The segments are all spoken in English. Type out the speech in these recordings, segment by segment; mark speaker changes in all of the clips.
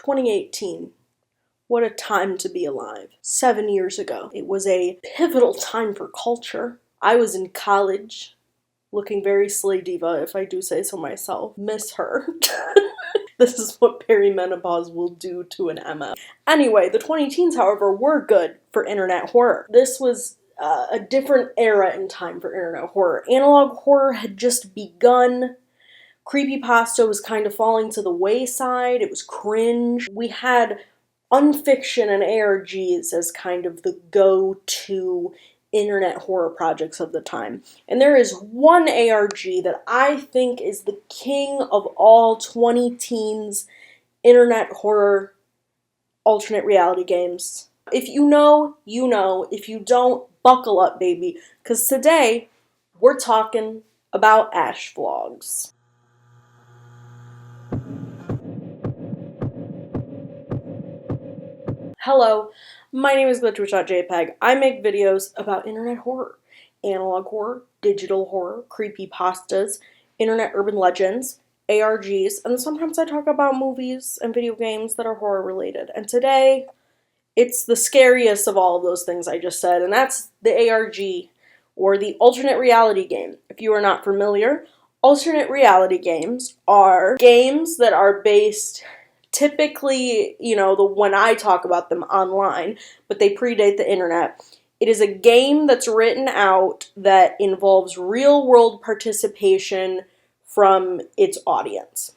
Speaker 1: 2018. What a time to be alive. 7 years ago. It was a pivotal time for culture. I was in college, looking very slay diva, if I do say so myself. Miss her. This is what perimenopause will do to an MF. Anyway, the 2010s, however, were good for internet horror. This was a different era in time for internet horror. Analog horror had just begun. Creepypasta was kind of falling to the wayside. It was cringe. We had Unfiction and ARGs as kind of the go-to internet horror projects of the time. And there is one ARG that I think is the king of all 20-teens internet horror alternate reality games. If you know, you know. If you don't, buckle up, baby. Because today, we're talking about AshVlogs. Hello, my name is Glitchwitch.jpg. I make videos about internet horror, analog horror, digital horror, creepypastas, internet urban legends, ARGs, and sometimes I talk about movies and video games that are horror related. And today, it's the scariest of all of those things I just said, and that's the ARG, or the alternate reality game. If you are not familiar, alternate reality games are games that are based typically, when I talk about them online, but they predate the internet. It is a game that's written out that involves real-world participation from its audience.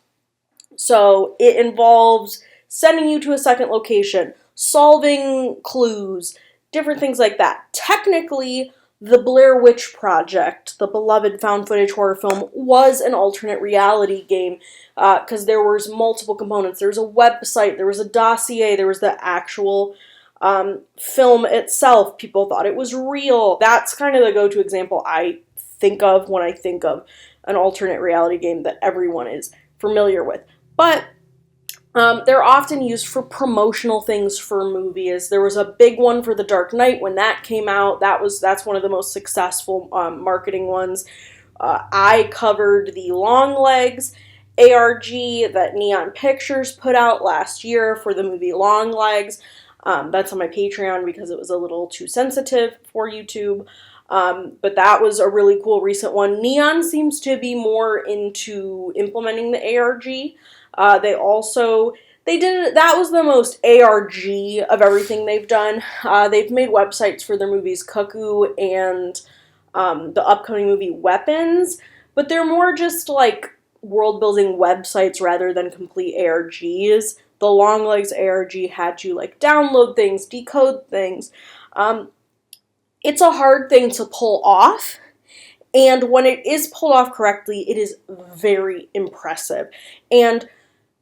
Speaker 1: So it involves sending you to a second location, solving clues, different things like that. Technically, the Blair Witch Project, the beloved found footage horror film, was an alternate reality game because there was multiple components. There was a website, there was a dossier, there was the actual film itself. People thought it was real. That's kind of the go-to example I think of when I think of an alternate reality game that everyone is familiar with. But they're often used for promotional things for movies. There was a big one for The Dark Knight when that came out. That's one of the most successful marketing ones. I covered the Longlegs ARG that Neon Pictures put out last year for the movie Longlegs. That's on my Patreon because it was a little too sensitive for YouTube. But that was a really cool recent one. Neon seems to be more into implementing the ARG. That was the most ARG of everything they've done. They've made websites for their movies Cuckoo and the upcoming movie Weapons, but they're more just like world-building websites rather than complete ARGs. The Longlegs ARG had you like download things, decode things. It's a hard thing to pull off. And when it is pulled off correctly, it is very impressive. And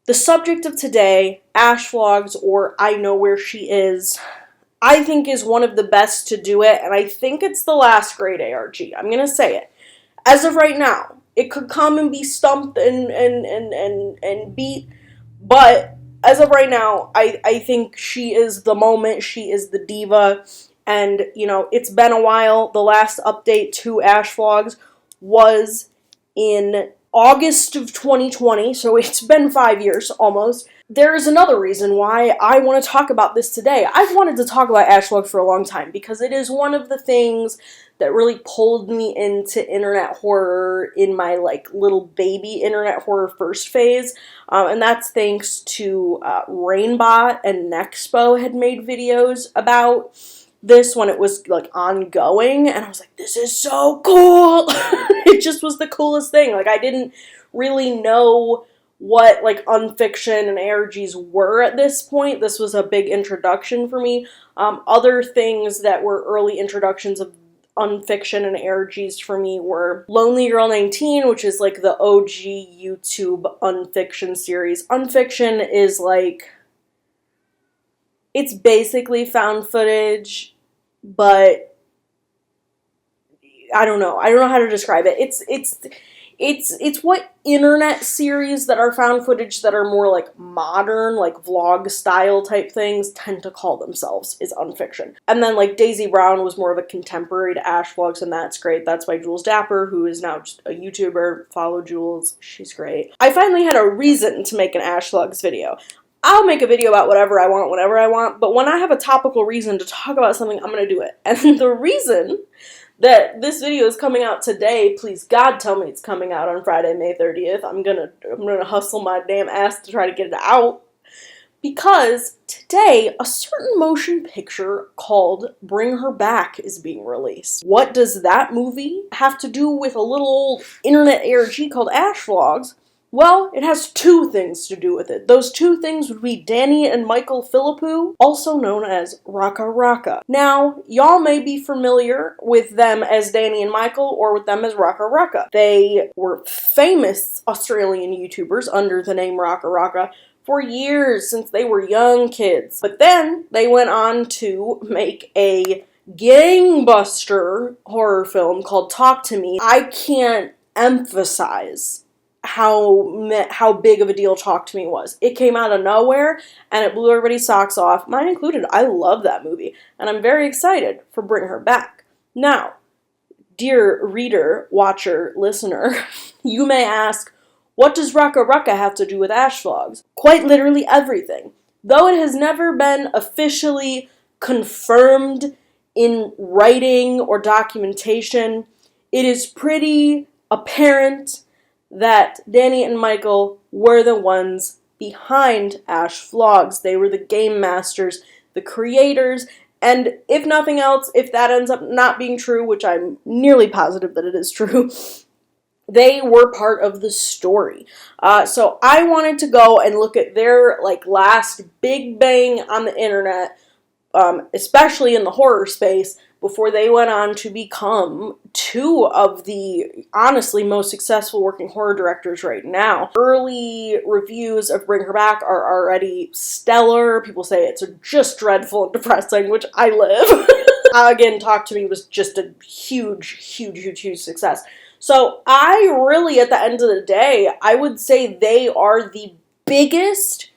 Speaker 1: the subject of today, AshVlogs, or I Know Where She Is, I think is one of the best to do it, and I think it's the last great ARG. I'm going to say it. As of right now, it could come and be stumped and beat, but as of right now, I think she is the moment, she is the diva, and, it's been a while. The last update to AshVlogs was in August of 2020, so it's been 5 years almost. There is another reason why I want to talk about this today. I've wanted to talk about AshVlogs for a long time because it is one of the things that really pulled me into internet horror in my little baby internet horror first phase, and that's thanks to Rainbot and Nexpo had made videos about this when it was ongoing, and I was like, this is so cool. It just was the coolest thing. I didn't really know what Unfiction and ARGs were at this point. This was a big introduction for me. Other things that were early introductions of Unfiction and ARGs for me were Lonely Girl 19, which is the OG YouTube Unfiction series. Unfiction is it's basically found footage, but I don't know. I don't know how to describe it. It's what internet series that are found footage that are more modern, vlog style type things tend to call themselves, is Unfiction. And then Daisy Brown was more of a contemporary to AshVlogs, and that's great. That's by Jules Dapper, who is now just a YouTuber. Follow Jules. She's great. I finally had a reason to make an AshVlogs video. I'll make a video about whatever I want, whenever I want, but when I have a topical reason to talk about something, I'm going to do it. And the reason that this video is coming out today, please God tell me it's coming out on Friday, May 30th. I'm gonna hustle my damn ass to try to get it out. Because today, a certain motion picture called Bring Her Back is being released. What does that movie have to do with a little old internet ARG called AshVlogs? Well, it has two things to do with it. Those two things would be Danny and Michael Philippou, also known as Raka Raka. Now, y'all may be familiar with them as Danny and Michael or with them as Raka Raka. They were famous Australian YouTubers under the name Raka Raka for years, since they were young kids. But then they went on to make a gangbuster horror film called Talk to Me. I can't emphasize how big of a deal Talk to Me was. It came out of nowhere and it blew everybody's socks off, mine included. I love that movie and I'm very excited for Bring Her Back. Now, dear reader, watcher, listener, you may ask, what does Raka Raka have to do with AshVlogs? Quite literally everything. Though it has never been officially confirmed in writing or documentation, it is pretty apparent that Danny and Michael were the ones behind AshVlogs. They were the game masters, the creators, and if nothing else, if that ends up not being true, which I'm nearly positive that it is true, they were part of the story. So I wanted to go and look at their last big bang on the internet, especially in the horror space, before they went on to become two of the honestly most successful working horror directors right now. Early reviews of Bring Her Back are already stellar. People say it's just dreadful and depressing, which I live. Again, Talk to Me was just a huge success. So I really, at the end of the day, I would say they are the biggest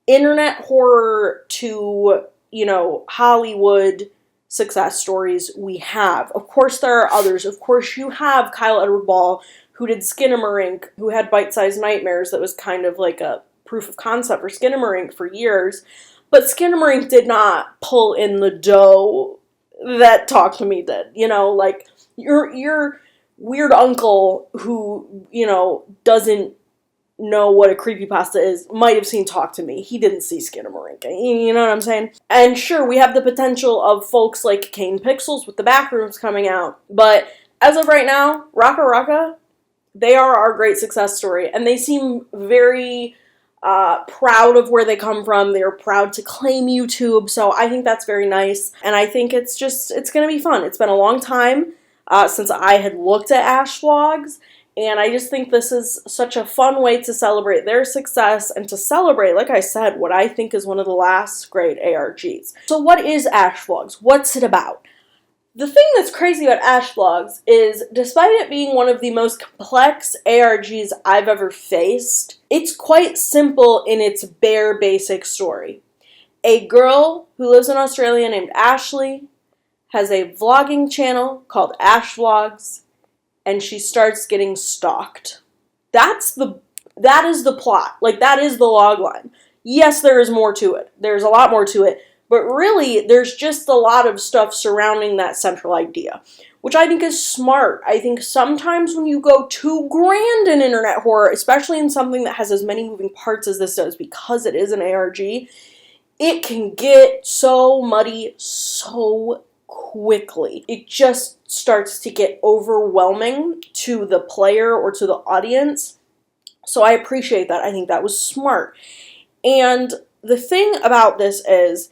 Speaker 1: internet horror to, Hollywood success stories we have. Of course, there are others. Of course, you have Kyle Edward Ball, who did Skinamarink, who had Bite-Sized Nightmares that was kind of like a proof of concept for Skinamarink for years. But Skinamarink did not pull in the dough that Talk to Me did. Your weird uncle who, doesn't know what a creepypasta is might have seen Talk to Me. He didn't see Skinamarink. You know what I'm saying? And sure, we have the potential of folks like Kane Pixels with the Backrooms coming out. But as of right now, Raka Raka, they are our great success story. And they seem very proud of where they come from. They're proud to claim YouTube. So I think that's very nice. And I think it's going to be fun. It's been a long time since I had looked at AshVlogs, and I just think this is such a fun way to celebrate their success and to celebrate, like I said, what I think is one of the last great ARGs. So what is AshVlogs? What's it about? The thing that's crazy about AshVlogs is, despite it being one of the most complex ARGs I've ever faced, it's quite simple in its bare basic story. A girl who lives in Australia named Ashley has a vlogging channel called AshVlogs, and she starts getting stalked. That is the plot. That is the logline. Yes, there is more to it. There's a lot more to it, but really, there's just a lot of stuff surrounding that central idea, which I think is smart. I think sometimes when you go too grand in internet horror, especially in something that has as many moving parts as this does, because it is an ARG, it can get so muddy so quickly. It just starts to get overwhelming to the player or to the audience. So I appreciate that. I think that was smart. And the thing about this is,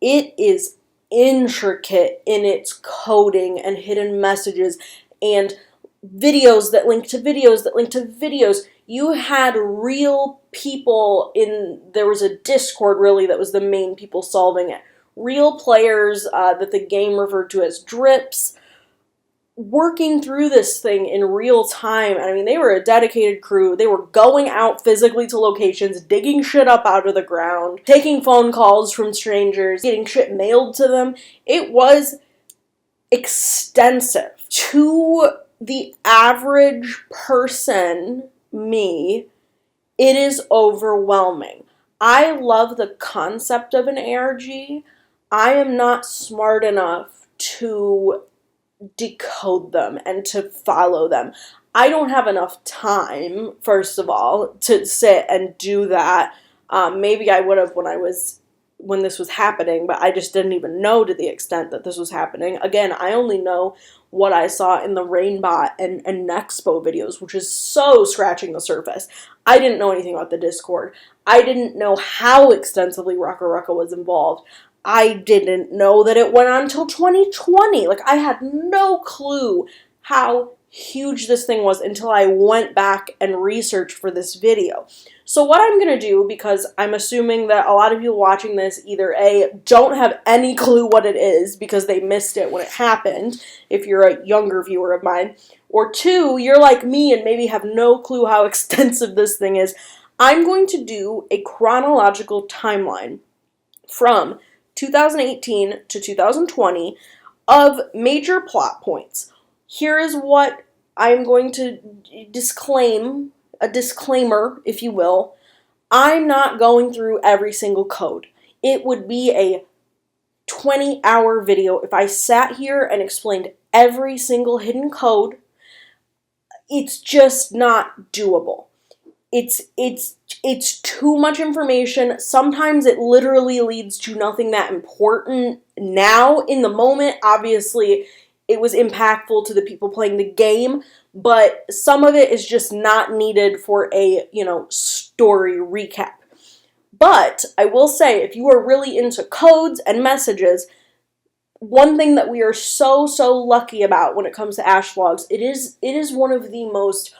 Speaker 1: it is intricate in its coding and hidden messages and videos that link to videos that link to videos. You had real people there was a Discord really that was the main people solving it. Real players that the game referred to as drips, working through this thing in real time. I mean, they were a dedicated crew. They were going out physically to locations, digging shit up out of the ground, taking phone calls from strangers, getting shit mailed to them. It was extensive. To the average person, me, it is overwhelming. I love the concept of an ARG. I am not smart enough to decode them and to follow them. I don't have enough time, first of all, to sit and do that. Maybe I would have when this was happening, but I just didn't even know to the extent that this was happening. Again, I only know what I saw in the Rainbot and Nexpo videos, which is so scratching the surface. I didn't know anything about the Discord. I didn't know how extensively Rucka Rucka was involved. I didn't know that it went on until 2020. Like, I had no clue how huge this thing was until I went back and researched for this video. So what I'm going to do, because I'm assuming that a lot of people watching this either A, don't have any clue what it is because they missed it when it happened, if you're a younger viewer of mine, or two, you're like me and maybe have no clue how extensive this thing is, I'm going to do a chronological timeline from 2018 to 2020 of major plot points. Here is what I'm going to disclaim, a disclaimer, if you will. I'm not going through every single code. It would be a 20-hour video if I sat here and explained every single hidden code. It's just not doable. It's too much information. Sometimes it literally leads to nothing that important now in the moment. Obviously, it was impactful to the people playing the game, but some of it is just not needed for a, story recap. But I will say, if you are really into codes and messages, one thing that we are so lucky about when it comes to AshVlogs, it is one of the most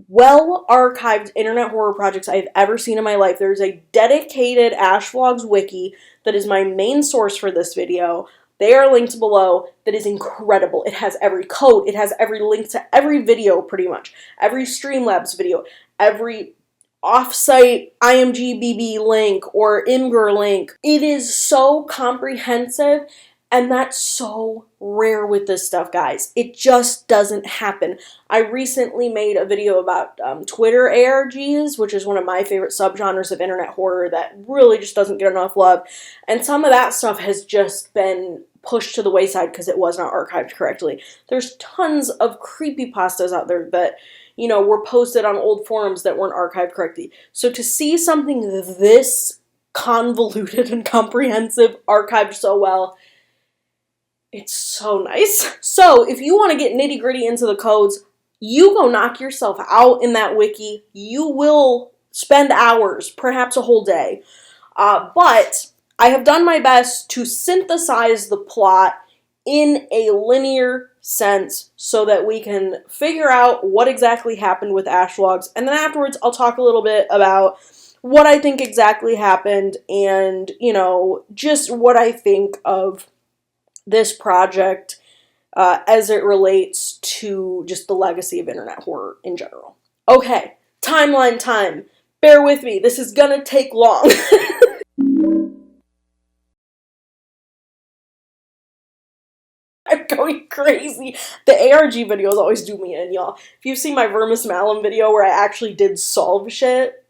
Speaker 1: well-archived internet horror projects I've ever seen in my life. There's a dedicated AshVlogs wiki that is my main source for this video. They are linked below. That is incredible. It has every code. It has every link to every video, pretty much. Every Streamlabs video. Every offsite IMGBB link or Imgur link. It is so comprehensive. And that's so rare with this stuff, guys. It just doesn't happen. I recently made a video about Twitter ARGs, which is one of my favorite subgenres of internet horror that really just doesn't get enough love. And some of that stuff has just been pushed to the wayside because it was not archived correctly. There's tons of creepypastas out there that, were posted on old forums that weren't archived correctly. So to see something this convoluted and comprehensive archived so well, it's so nice. So if you want to get nitty gritty into the codes, you go knock yourself out in that wiki. You will spend hours, perhaps a whole day. But I have done my best to synthesize the plot in a linear sense so that we can figure out what exactly happened with AshVlogs. And then afterwards, I'll talk a little bit about what I think exactly happened and, just what I think of this project as it relates to just the legacy of internet horror in general. Okay, timeline time. Bear with me, this is gonna take long. I'm going crazy. The ARG videos always do me in, y'all. If you've seen my Vermis Malum video where I actually did solve shit,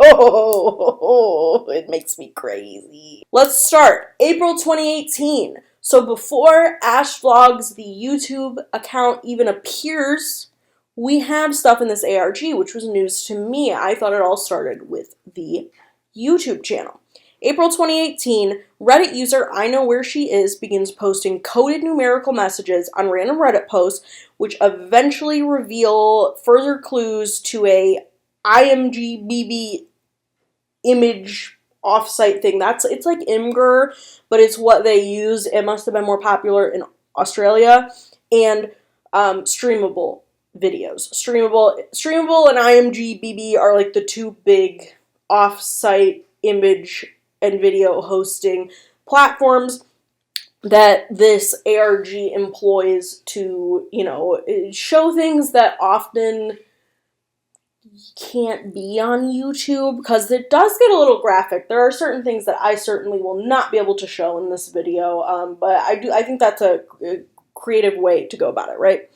Speaker 1: it makes me crazy. Let's start. April 2018. So before AshVlogs, the YouTube account, even appears, we have stuff in this ARG, which was news to me. I thought it all started with the YouTube channel. April 2018, Reddit user I Know Where She Is begins posting coded numerical messages on random Reddit posts, which eventually reveal further clues to a IMGBB image offsite thing. It's like Imgur, but it's what they use. It must have been more popular in Australia. And streamable videos. Streamable and IMGBB are like the two big offsite image and video hosting platforms that this ARG employs to, show things that often can't be on YouTube because it does get a little graphic. There are certain things that I certainly will not be able to show in this video, but I think that's a creative way to go about it, right?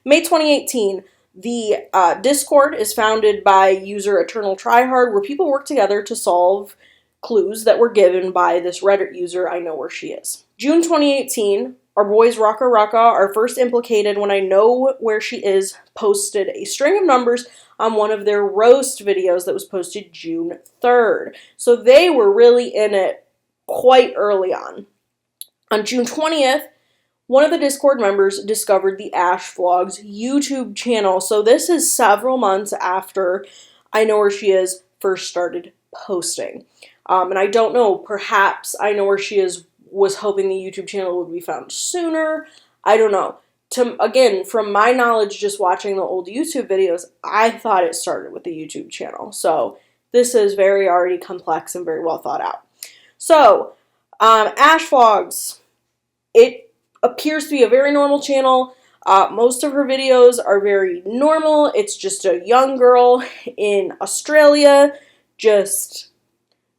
Speaker 1: May 2018, The Discord is founded by user Eternal Tryhard, where people work together to solve clues that were given by this Reddit user, I Know Where She Is. June 2018, our boys Rocka Rocka are first implicated when I Know Where She Is posted a string of numbers on one of their roast videos that was posted June 3rd. So they were really in it quite early on. On June 20th, one of the Discord members discovered the AshVlogs YouTube channel. So this is several months after I Know Where She Is first started posting. And I don't know, perhaps I Know Where She Is was hoping the YouTube channel would be found sooner. I don't know. Again, from my knowledge, just watching the old YouTube videos, I thought it started with the YouTube channel. So this is very already complex and very well thought out. So, AshVlogs, it appears to be a very normal channel. Most of her videos are very normal. It's just a young girl in Australia just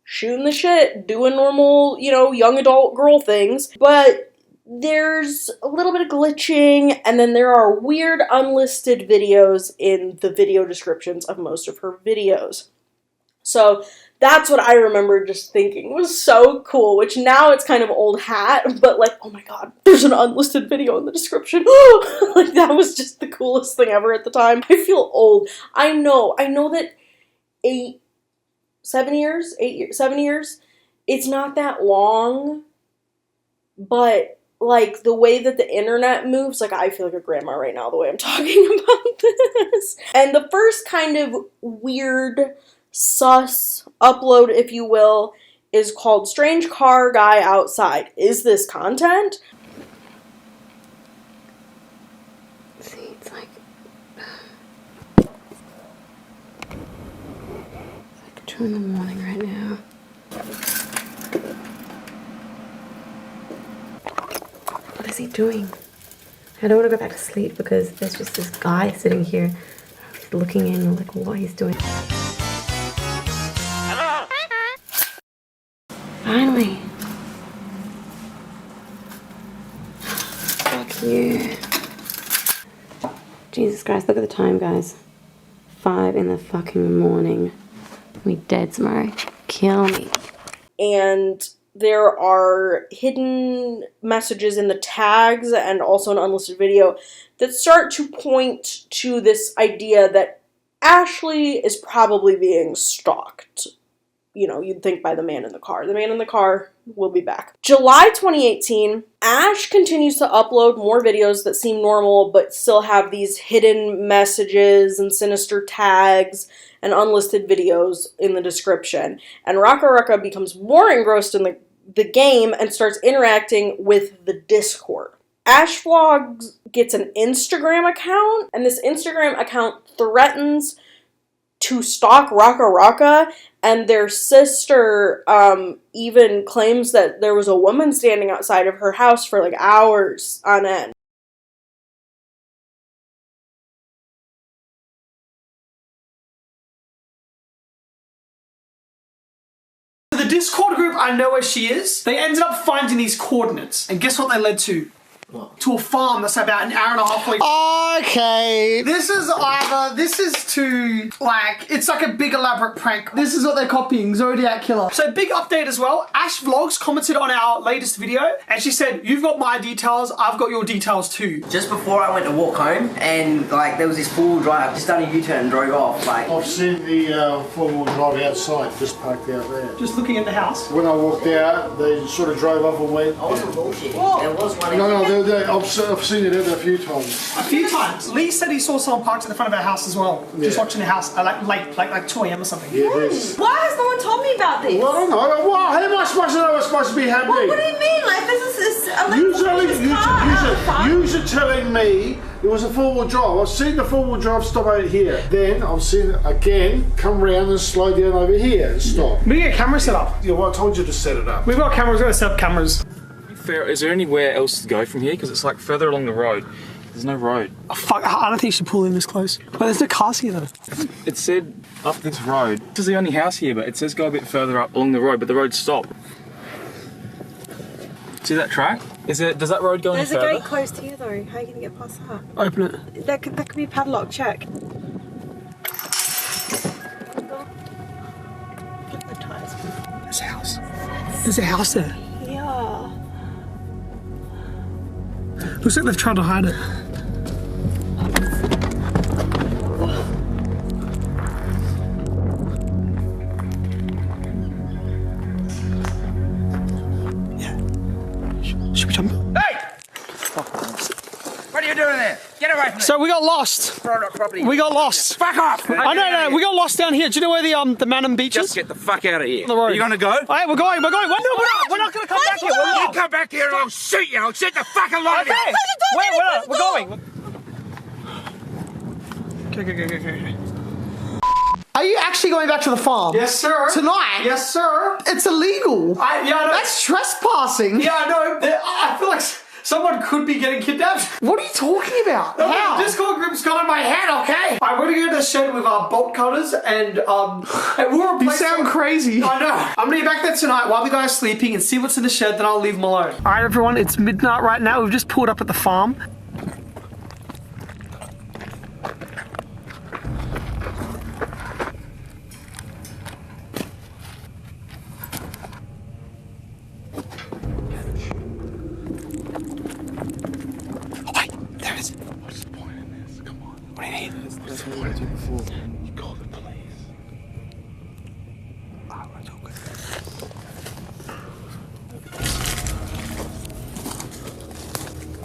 Speaker 1: shooting the shit, doing normal, young adult girl things. But there's a little bit of glitching, and then there are weird unlisted videos in the video descriptions of most of her videos. So that's what I remember just thinking was so cool, which now it's kind of old hat, but like, oh my god, there's an unlisted video in the description. Like, that was just the coolest thing ever at the time. I feel old. I know that 7 years, it's not that long, but like the way that the internet moves, like I feel like a grandma right now the way I'm talking about this. And the first kind of weird sus upload, if you will, is called Strange Car Guy Outside. Is this content?
Speaker 2: See, it's like 2 in the morning right now. What is he doing? I don't want to go back to sleep because there's just this guy sitting here looking in like what he's doing. Finally. Fuck you. Jesus Christ, look at the time, guys. 5 in the fucking morning. We dead tomorrow. Kill me.
Speaker 1: And there are hidden messages in the tags and also an unlisted video that start to point to this idea that Ashley is probably being stalked. You'd think by the man in the car. The man in the car will be back. July 2018, Ash continues to upload more videos that seem normal but still have these hidden messages and sinister tags and unlisted videos in the description. And Rocka Rocka becomes more engrossed in the game and starts interacting with the Discord. AshVlogs gets an Instagram account, and this Instagram account threatens to stalk Rocka Rocka, and their sister even claims that there was a woman standing outside of her house for like hours on end.
Speaker 3: The Discord group, I Know Where She Is, they ended up finding these coordinates. And guess what they led to? What? To a farm that's about an hour and a half away.
Speaker 4: Okay.
Speaker 3: This is to, like, it's like a big elaborate prank. This is what they're copying, Zodiac Killer. So big update as well. AshVlogs commented on our latest video and she said, you've got my details, I've got your details too.
Speaker 5: Just before I went to walk home and like there was this four-wheel drive, just done a U-turn and drove off. Like,
Speaker 4: I've seen the four-wheel drive outside, just parked out there.
Speaker 3: Just looking at the house.
Speaker 4: When I walked out, they sort of drove off and went.
Speaker 5: I wasn't bullshitting. There was one.
Speaker 4: No, I've seen it a few times.
Speaker 3: A few times. Lee said he saw someone parked at the front of our house as well. Yeah. Just watching the house like 2 AM or something.
Speaker 4: Yeah, this.
Speaker 6: Why has no one told me about this?
Speaker 4: Well, I don't know. Well, how am I supposed to know what's supposed to be happening?
Speaker 6: Well, what do you mean? Like, this is
Speaker 4: you're telling me it was a four-wheel drive. I've seen the four-wheel drive stop out here. Then I've seen it again come around and slow down over here and stop.
Speaker 3: We get a camera set up.
Speaker 4: Yeah, well, I told you to set it up.
Speaker 3: We've got cameras. We're going to set up cameras.
Speaker 7: Is there anywhere else to go from here? Because it's like further along the road. There's no road.
Speaker 3: Oh, fuck, I don't think you should pull in this close. But there's no cars here though.
Speaker 7: It said up this road. This is the only house here, but it says go a bit further up along the road, but the road stopped. See that track? Does that road go any
Speaker 6: There's a
Speaker 7: further?
Speaker 6: gate closed here though. How are you going to get past that?
Speaker 3: Open it.
Speaker 6: That could be padlocked. Check. Get the tires.
Speaker 3: There's a house. There's a house there.
Speaker 6: Yeah.
Speaker 3: Looks like they've tried to hide it. Yeah. Should we jump?
Speaker 5: Hey! What are you doing there? Get away from me.
Speaker 3: So we got lost.
Speaker 5: Private property.
Speaker 3: We got lost.
Speaker 5: Fuck off!
Speaker 3: I know, we got lost down here. Do you know where the Manham Beach is?
Speaker 5: Just get the fuck out of here.
Speaker 3: The road.
Speaker 5: Are you gonna go?
Speaker 3: Alright, we're going. We're not gonna come back here. We're
Speaker 5: You
Speaker 3: lost.
Speaker 5: come back here and I'll shoot you. I'll shoot the fucking lot of you.
Speaker 3: Okay. We're going. Okay. Are you actually going back to the farm?
Speaker 8: Yes, sir.
Speaker 3: Tonight?
Speaker 8: Yes, sir.
Speaker 3: It's illegal.
Speaker 8: I know.
Speaker 3: That's trespassing.
Speaker 8: Yeah, I know. I feel like someone could be getting kidnapped.
Speaker 3: What are you talking about? How?
Speaker 8: The Discord group's got in my head, okay? I'm gonna go to the shed with our bolt cutters and we'll replace.
Speaker 3: You sound crazy.
Speaker 8: I know. I'm gonna be back there tonight while the guys are sleeping and see what's in the shed, then I'll leave them alone.
Speaker 3: Alright, everyone, it's midnight right now. We've just pulled up at the farm. There it is.
Speaker 4: What's the point in this? Come on.
Speaker 3: What do you need?
Speaker 4: What's the point in before? You call the police.
Speaker 3: Alright, all good.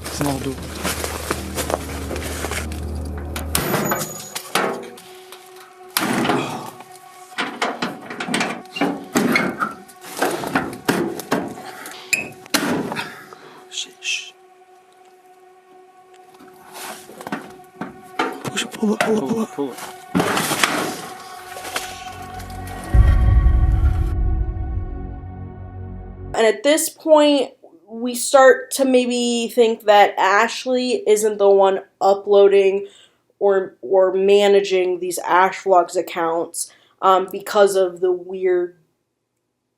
Speaker 7: It's an old door.
Speaker 3: Shh. Pull it.
Speaker 7: Pull it.
Speaker 1: And at this point, we start to maybe think that Ashley isn't the one uploading or managing these AshVlogs accounts because of the weird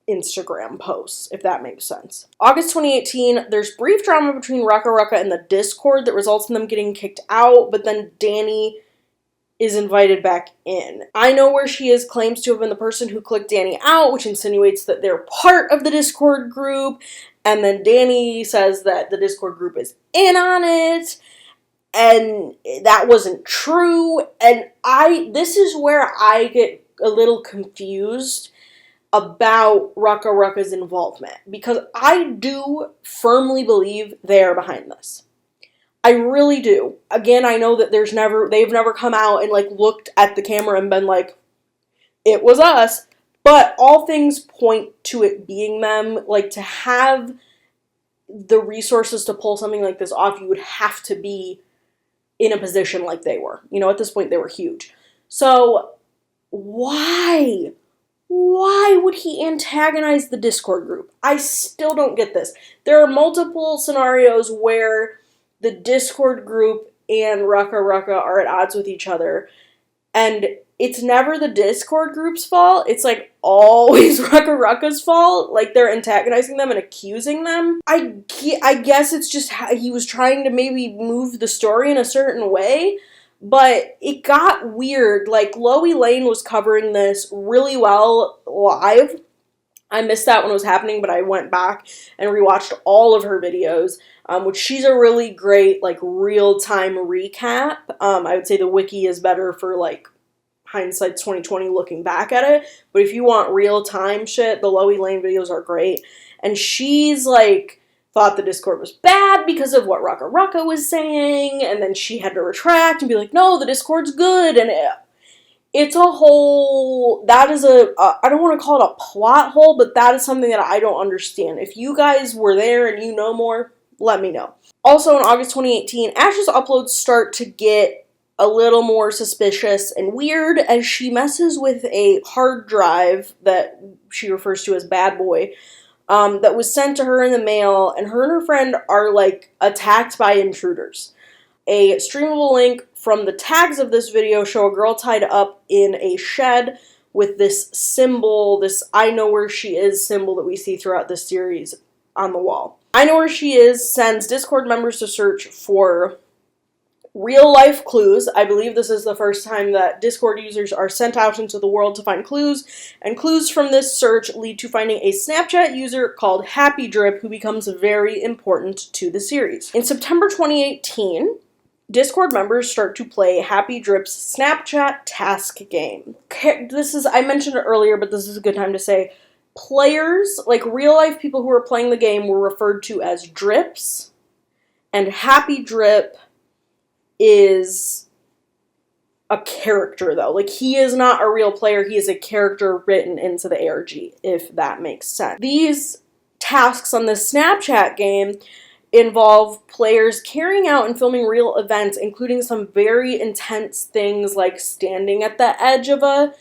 Speaker 1: Instagram posts, if that makes sense. August 2018, there's brief drama between Rucka and the Discord that results in them getting kicked out, but then Danny is invited back in. I Know Where She Is claims to have been the person who clicked Danny out, which insinuates that they're part of the Discord group, and then Danny says that the Discord group is in on it, and that wasn't true, and this is where I get a little confused about Rucka's involvement, because I do firmly believe they are behind this. I really do. Again, I know that they've never come out and like looked at the camera and been like, it was us, but all things point to it being them. Like, to have the resources to pull something like this off, you would have to be in a position like they were. You know, at this point they were huge. So why would he antagonize the Discord group? I still don't get this. There are multiple scenarios where the Discord group and Rucka are at odds with each other, and it's never the Discord group's fault. It's like always Rucka's fault. Like, they're antagonizing them and accusing them. I guess it's just how he was trying to maybe move the story in a certain way, but it got weird. Like, Loie Lane was covering this really well live. I missed that when it was happening, but I went back and rewatched all of her videos, which she's a really great, like, real-time recap. I would say the wiki is better for, like, hindsight's 2020 looking back at it, but if you want real-time shit, the Loie Lane videos are great. And she's, like, thought the Discord was bad because of what Rucka was saying, and then she had to retract and be like, no, the Discord's good, and it's a whole, that is I don't want to call it a plot hole, but that is something that I don't understand. If you guys were there and you know more, let me know. Also, in August 2018, Ash's uploads start to get a little more suspicious and weird as she messes with a hard drive that she refers to as Bad Boy, that was sent to her in the mail, and her friend are, like, attacked by intruders. A streamable link from the tags of this video show a girl tied up in a shed with this symbol, this I Know Where She Is symbol that we see throughout this series on the wall. I Know Where She Is sends Discord members to search for real-life clues. I believe this is the first time that Discord users are sent out into the world to find clues, and clues from this search lead to finding a Snapchat user called Happy Drip, who becomes very important to the series. In September 2018, Discord members start to play Happy Drip's Snapchat task game. I mentioned it earlier, but this is a good time to say, players, like real-life people who were playing the game, were referred to as Drips, and Happy Drip is a character, though. Like, he is not a real player, he is a character written into the ARG, if that makes sense. These tasks on the Snapchat game involve players carrying out and filming real events, including some very intense things like standing at the edge of a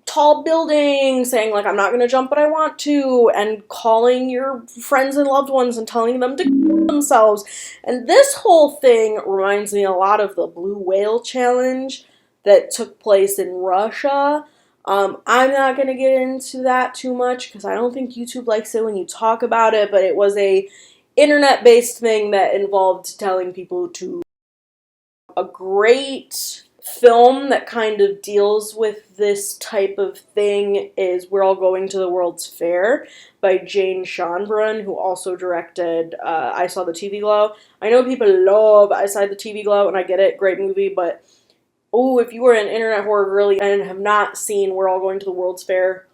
Speaker 1: tall building, saying, like, I'm not going to jump, but I want to, and calling your friends and loved ones and telling them to themselves. And this whole thing reminds me a lot of the Blue Whale Challenge that took place in Russia. I'm not going to get into that too much because I don't think YouTube likes it when you talk about it, but it was a internet-based thing that involved telling people to. A great film that kind of deals with this type of thing is We're All Going to the World's Fair by Jane Schonbrun, who also directed I Saw the TV Glow. I know people love I Saw the TV Glow, and I get it, great movie, but oh, if you are an internet horror girly and have not seen We're All Going to the World's Fair,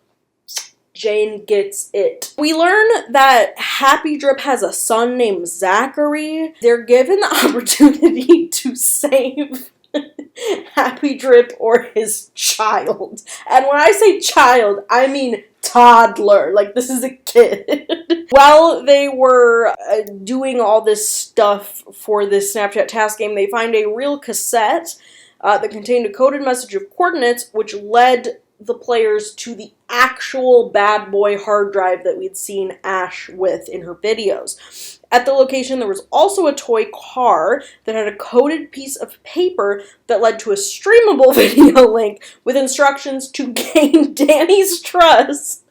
Speaker 1: Jane gets it. We learn that Happy Drip has a son named Zachary. They're given the opportunity to save Happy Drip or his child. And when I say child, I mean toddler. Like, this is a kid. While they were doing all this stuff for this Snapchat task game, they find a real cassette that contained a coded message of coordinates, which led the players to the actual bad boy hard drive that we'd seen Ash with in her videos. At the location, there was also a toy car that had a coded piece of paper that led to a streamable video link with instructions to gain Danny's trust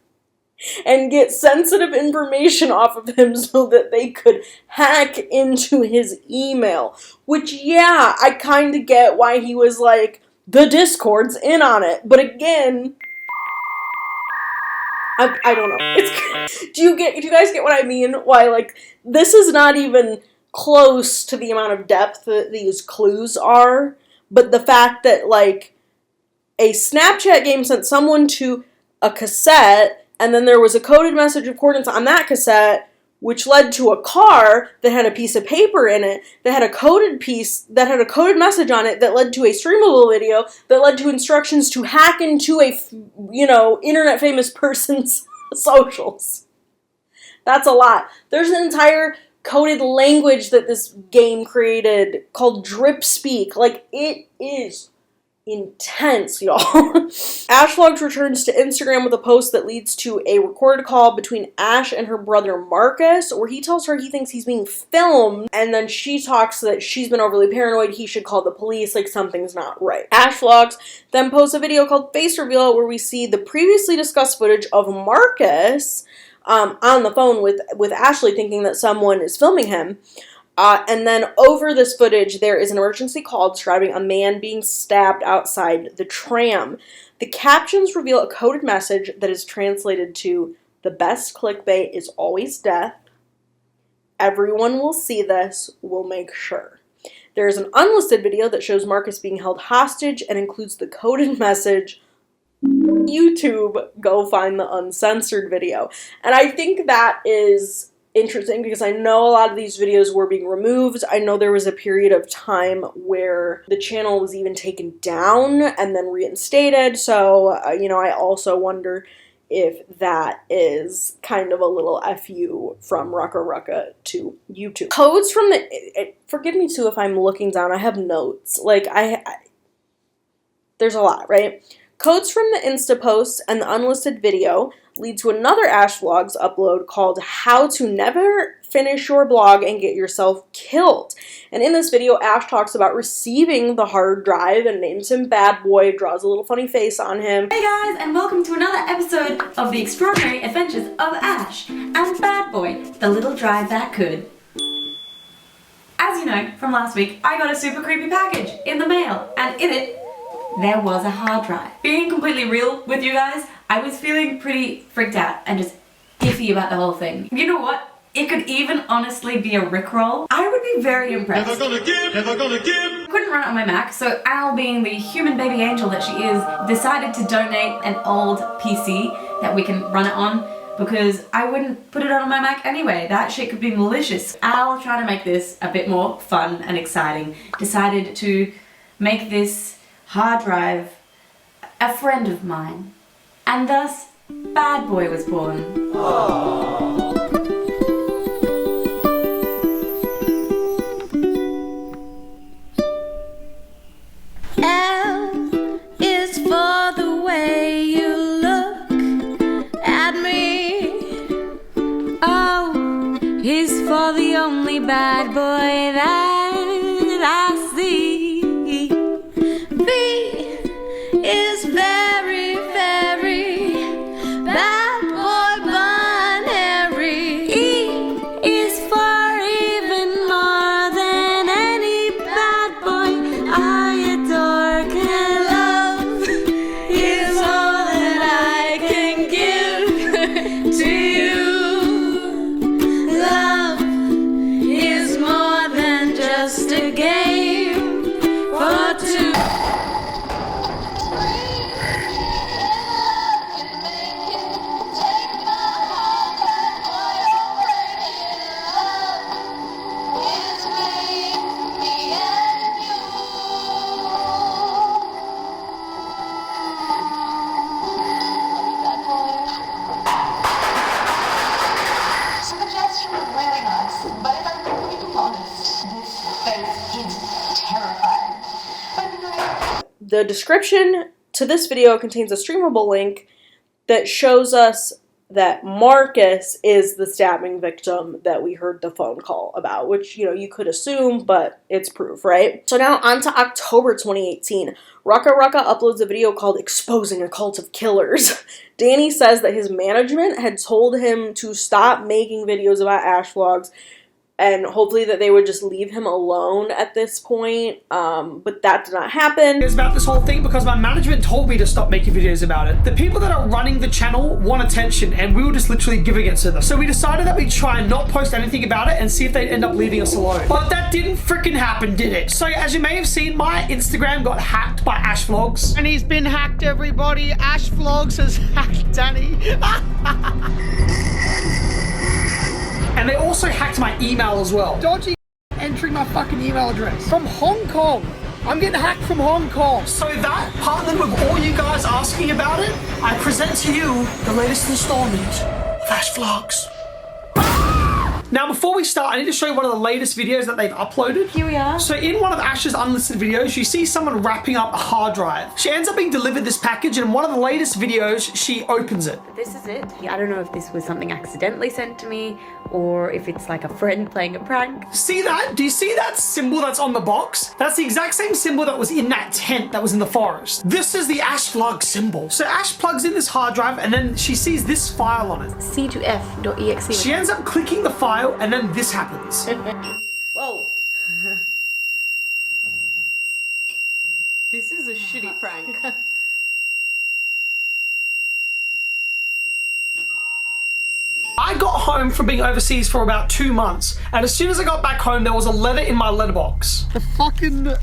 Speaker 1: and get sensitive information off of him so that they could hack into his email. Which, yeah, I kind of get why he was like, the Discord's in on it. But again, I don't know. Do you guys get what I mean? Why, like, this is not even close to the amount of depth that these clues are, but the fact that, like, a Snapchat game sent someone to a cassette, and then there was a coded message of coordinates on that cassette, which led to a car that had a piece of paper in it, that had a coded message on it, that led to a streamable video, that led to instructions to hack into a, internet famous person's socials. That's a lot. There's an entire coded language that this game created called Drip Speak. Like, it is intense, y'all. AshVlogs returns to Instagram with a post that leads to a recorded call between Ash and her brother Marcus, where he tells her he thinks he's being filmed, and then she talks that she's been overly paranoid, he should call the police, like something's not right. AshVlogs then posts a video called Face Reveal where we see the previously discussed footage of Marcus on the phone with Ashley, thinking that someone is filming him. And then over this footage, there is an emergency call describing a man being stabbed outside the tram. The captions reveal a coded message that is translated to, "The best clickbait is always death. Everyone will see this. We'll make sure." There is an unlisted video that shows Marcus being held hostage and includes the coded message, "YouTube, go find the uncensored video." And I think that is interesting because I know a lot of these videos were being removed. I know there was a period of time where the channel was even taken down and then reinstated. So, I also wonder if that is kind of a little FU from Rucka Rucka to YouTube. Codes from forgive me too if I'm looking down, I have notes. Like, there's a lot, right? Codes from the Insta posts and the unlisted video lead to another AshVlogs upload called How to Never Finish Your Blog and Get Yourself Killed. And in this video, Ash talks about receiving the hard drive and names him Bad Boy, draws a little funny face on him.
Speaker 2: Hey guys, and welcome to another episode of The Extraordinary Adventures of Ash and Bad Boy, the little drive that could. As you know from last week, I got a super creepy package in the mail, and in it, there was a hard drive. Being completely real with you guys, I was feeling pretty freaked out and just iffy about the whole thing. You know what? It could even honestly be a Rickroll. I would be very impressed.
Speaker 9: Never gonna give, never gonna give.
Speaker 2: Couldn't run it on my Mac, so Al, being the human baby angel that she is, decided to donate an old PC that we can run it on, because I wouldn't put it on my Mac anyway. That shit could be malicious. Al, trying to make this a bit more fun and exciting, decided to make this hard drive a friend of mine. And thus, Bad Boy was born.
Speaker 10: L is for the way you look at me. O is for the only bad boy that I see. B is very, very bad boy binary. E is for even more than any bad boy I adore. 'Cause love is all that I can give to you. Love is more than just a game for two.
Speaker 11: Suggestion really nice, but if I'm completely honest, this face is terrifying. But anyway.
Speaker 1: The description to this video contains a streamable link that shows us that Marcus is the stabbing victim that we heard the phone call about, which, you know, you could assume, but it's proof, right? So now on to October 2018. Rucka uploads a video called Exposing a Cult of Killers. Danny says that his management had told him to stop making videos about AshVlogs and hopefully that they would just leave him alone at this point, but that did not happen.
Speaker 3: It's about this whole thing because my management told me to stop making videos about it. The people that are running the channel want attention, and we were just literally giving it to them. So we decided that we'd try and not post anything about it and see if they'd end up leaving us alone. But that didn't freaking happen, did it? So as you may have seen, my Instagram got hacked by AshVlogs. And he's been hacked, everybody. AshVlogs has hacked Danny. And they also hacked my email as well. Dodgy entering my fucking email address. From Hong Kong. I'm getting hacked from Hong Kong. So that, partnered with all you guys asking about it, I present to you the latest installment of AshVlogs. Now, before we start, I need to show you one of the latest videos that they've uploaded.
Speaker 2: Here we are.
Speaker 3: So in one of Ash's unlisted videos, you see someone wrapping up a hard drive. She ends up being delivered this package, and in one of the latest videos, she opens it.
Speaker 2: This is it. I don't know if this was something accidentally sent to me or if it's like a friend playing a prank.
Speaker 3: See that? Do you see that symbol that's on the box? That's the exact same symbol that was in that tent that was in the forest. This is the AshVlog symbol. So Ash plugs in this hard drive and then she sees this file on it.
Speaker 2: C2F.exe.
Speaker 3: She ends up clicking the file and then this happens.
Speaker 2: Whoa. This is a shitty prank.
Speaker 3: I got home from being overseas for about 2 months, and as soon as I got back home, there was a letter in my letterbox. The fucking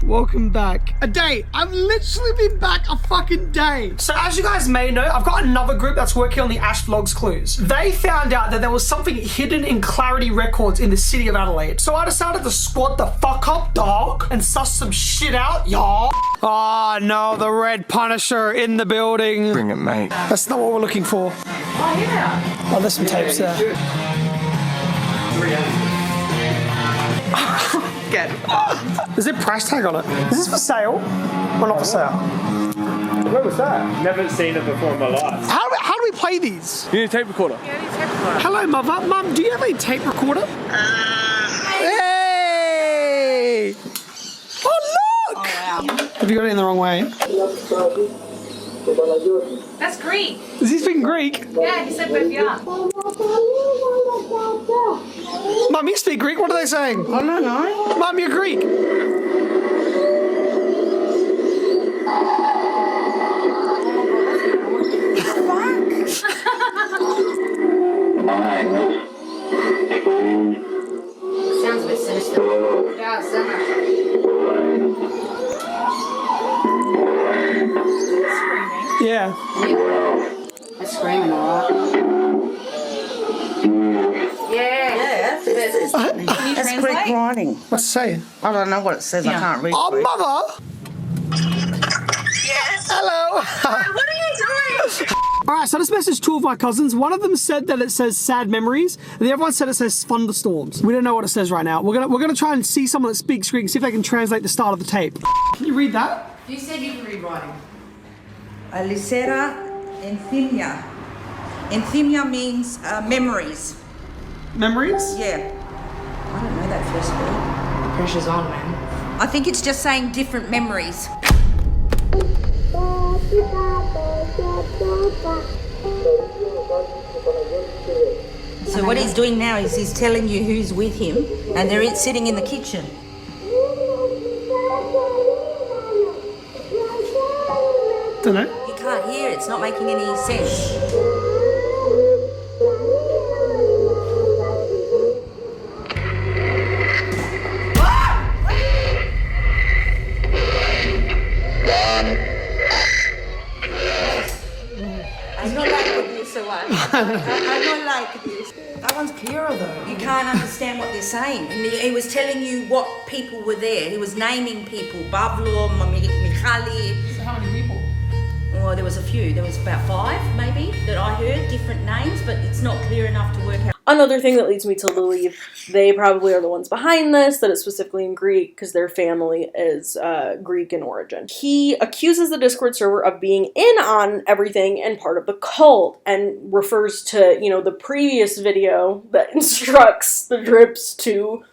Speaker 3: welcome back. A day. I've literally been back a fucking day. So as you guys may know, I've got another group that's working on the AshVlogs clues. They found out that there was something hidden in Clarity Records in the city of Adelaide. So I decided to squad the fuck up, dog, and suss some shit out, y'all. Oh no, the Red Punisher in the building.
Speaker 7: Bring it, mate.
Speaker 3: That's not what we're looking for.
Speaker 2: Oh yeah.
Speaker 3: Oh, there's some tapes there. Good. Is there a price tag on it? Is this for sale or not for sale?
Speaker 12: Where was that? Never seen it before in my life.
Speaker 3: How do we play play these?
Speaker 7: You need a tape recorder.
Speaker 3: Hello, Mother. Mum, do you have a tape recorder? Hey! Oh, look!
Speaker 10: Oh, wow.
Speaker 3: Have you got it in the wrong way?
Speaker 10: That's Greek.
Speaker 3: Is he speaking Greek?
Speaker 10: Yeah, he said both yeah.
Speaker 3: Mum, you speak Greek? What are they saying? I don't know. Mum, you're Greek.
Speaker 10: Sounds a bit sinister. Yeah, similar.
Speaker 3: Yeah.
Speaker 10: It's screaming a lot. Yeah.
Speaker 12: That's Greek writing.
Speaker 3: What's it say?
Speaker 12: I don't know what it says. I can't read.
Speaker 3: Oh,
Speaker 12: Greek.
Speaker 3: Mother!
Speaker 10: Yes.
Speaker 3: Hello!
Speaker 10: What are you doing?
Speaker 3: Alright, so I just messaged two of my cousins. One of them said that it says sad memories, and the other one said it says thunderstorms. We don't know what it says right now. We're gonna try and see someone that speaks Greek and see if they can translate the start of the tape. Can you read that?
Speaker 10: You said you can read writing.
Speaker 12: Alicera enthymia. Enthymia means memories.
Speaker 3: Memories?
Speaker 12: Yeah. I don't know that first word.
Speaker 10: The pressure's on, man.
Speaker 12: I think it's just saying different memories. So what he's doing now is he's telling you who's with him, and they're sitting in the kitchen.
Speaker 3: Don't know.
Speaker 12: You can't hear it. It's not making any sense. I don't like this one. I don't like this.
Speaker 10: That one's clearer though.
Speaker 12: You can't understand what they're saying. And he was telling you what people were there. He was naming people. Pablo, Michali.
Speaker 10: So how many people?
Speaker 12: Well, there was a few. There was about 5, maybe, that I heard, different names, but it's not clear enough to work out.
Speaker 1: Another thing that leads me to believe they probably are the ones behind this, that it's specifically in Greek because their family is Greek in origin. He accuses the Discord server of being in on everything and part of the cult, and refers to, you know, the previous video that instructs the Drips to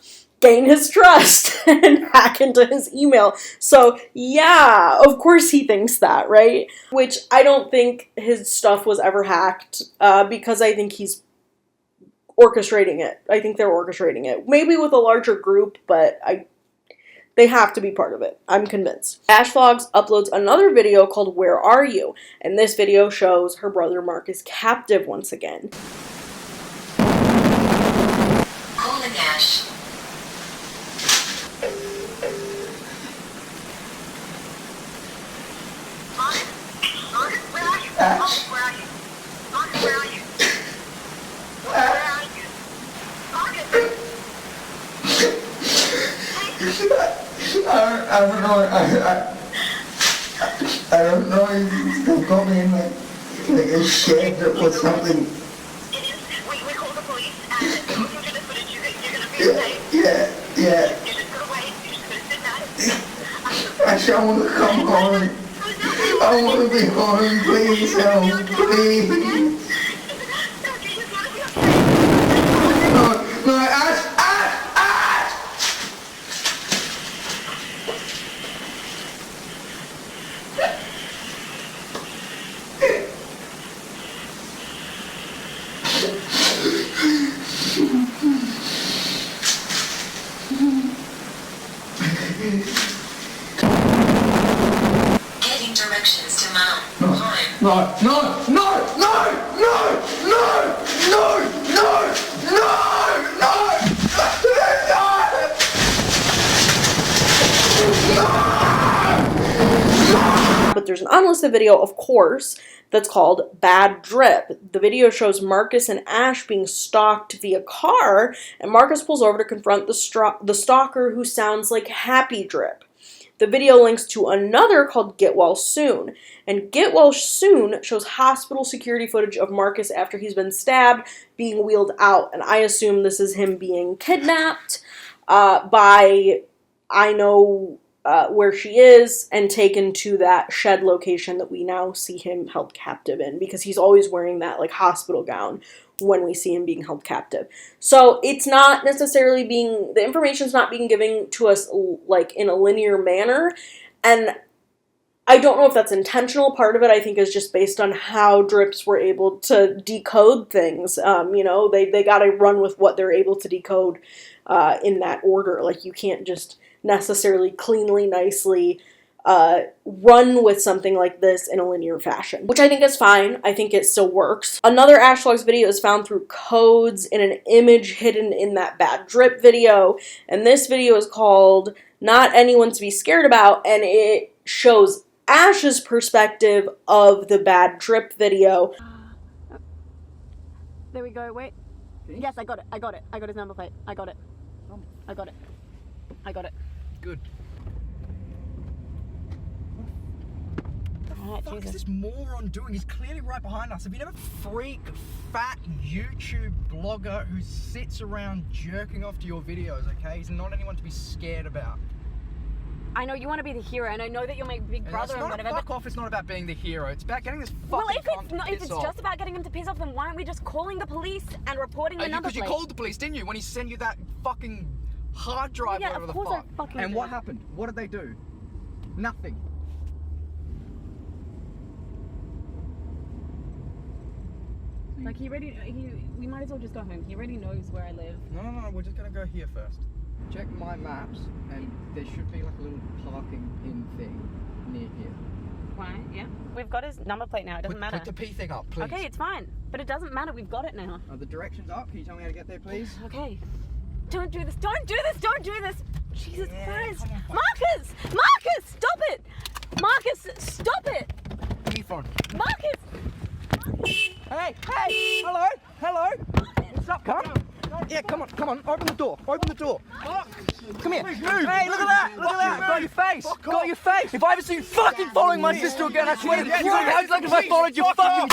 Speaker 1: gain his trust and hack into his email. So yeah, of course he thinks that, right? Which I don't think his stuff was ever hacked, because I think he's orchestrating it. I think they're orchestrating it. Maybe with a larger group, but they have to be part of it. I'm convinced. AshVlogs uploads another video called Where Are You? And this video shows her brother Mark is captive once again.
Speaker 11: Calling Ash. Mark, where are you?
Speaker 12: Ash.
Speaker 11: Where are you? Mark, where are you? Where are you? Mark.
Speaker 12: I don't know. I don't know if they got me in like a shed or something.
Speaker 11: We called the police and looking through the footage, you're gonna be okay.
Speaker 12: Yeah.
Speaker 11: You're just gonna wait. You're just gonna sit down.
Speaker 12: Ash, I want to come home. I want to be home, please help, please. No, Ash!
Speaker 11: Getting directions to Mount.
Speaker 1: But there's an unlisted video, of course, that's called Bad Drip. The video shows Marcus and Ash being stalked via car, and Marcus pulls over to confront the stalker, who sounds like Happy Drip. The video links to another called Get Well Soon, and Get Well Soon shows hospital security footage of Marcus after he's been stabbed being wheeled out, and I assume this is him being kidnapped by, I know, where she is and taken to that shed location that we now see him held captive in, because he's always wearing that like hospital gown when we see him being held captive. So it's not necessarily the information's not being given to us like in a linear manner, and I don't know if that's intentional. Part of it, I think, is just based on how Drips were able to decode things. You know, they got to run with what they're able to decode in that order. Like, you can't just necessarily cleanly, nicely run with something like this in a linear fashion, which I think is fine. I think it still works. Another AshVlogs video is found through codes in an image hidden in that bad drip video, and this video is called Not Anyone to Be Scared About, and it shows Ash's perspective of the bad drip video.
Speaker 13: There we go, wait. Yes, I got it, I got it. I got his number plate. I got it. I got it. I got it.
Speaker 14: Good.
Speaker 13: Alright,
Speaker 14: What the fuck
Speaker 13: Jesus.
Speaker 14: is this moron doing? He's clearly right behind us. Have you never freak, fat YouTube blogger who sits around jerking off to your videos, okay? He's not anyone to be scared about.
Speaker 13: I know you want to be the hero, and I know that you're my big brother and whatever.
Speaker 14: Fuck off, it's not about being the hero. It's about getting this fucking
Speaker 13: Well, if
Speaker 14: cunt
Speaker 13: it's
Speaker 14: to
Speaker 13: not, if
Speaker 14: piss
Speaker 13: it's
Speaker 14: off.
Speaker 13: just about getting him to piss off, then why aren't we just calling the police and reporting the number
Speaker 14: Because you
Speaker 13: plate?
Speaker 14: called the police, didn't you? When he sent you that fucking hard drive,
Speaker 13: Yeah,
Speaker 14: whatever
Speaker 13: of
Speaker 14: the
Speaker 13: course
Speaker 14: fuck.
Speaker 13: I fucking
Speaker 14: And
Speaker 13: did.
Speaker 14: what happened? What did they do? Nothing.
Speaker 13: Like, we might as well just go home. He already knows where I live.
Speaker 14: No, we're just gonna go here first. Check my maps, and there should be like a little parking pin thing near here.
Speaker 13: Why? Yeah. We've got his number plate now. It doesn't matter.
Speaker 14: Put the P thing up, please.
Speaker 13: Okay, it's fine. But it doesn't matter. We've got it now.
Speaker 14: The directions up. Can you tell me how to get there, please?
Speaker 13: Okay. Don't do this. Don't do this. Don't do this. Jesus Christ.
Speaker 14: come on.
Speaker 13: Marcus! Marcus! Stop it! Marcus, stop it!
Speaker 14: Give me your phone.
Speaker 13: Marcus!
Speaker 14: Hey! Hello! What's up, come? Yeah, come on, open the door. Come here. Hey, look at that! Got your face! Got your face! If I ever see you fucking following my sister again, I swear to God, how'd you like if I followed you fucking...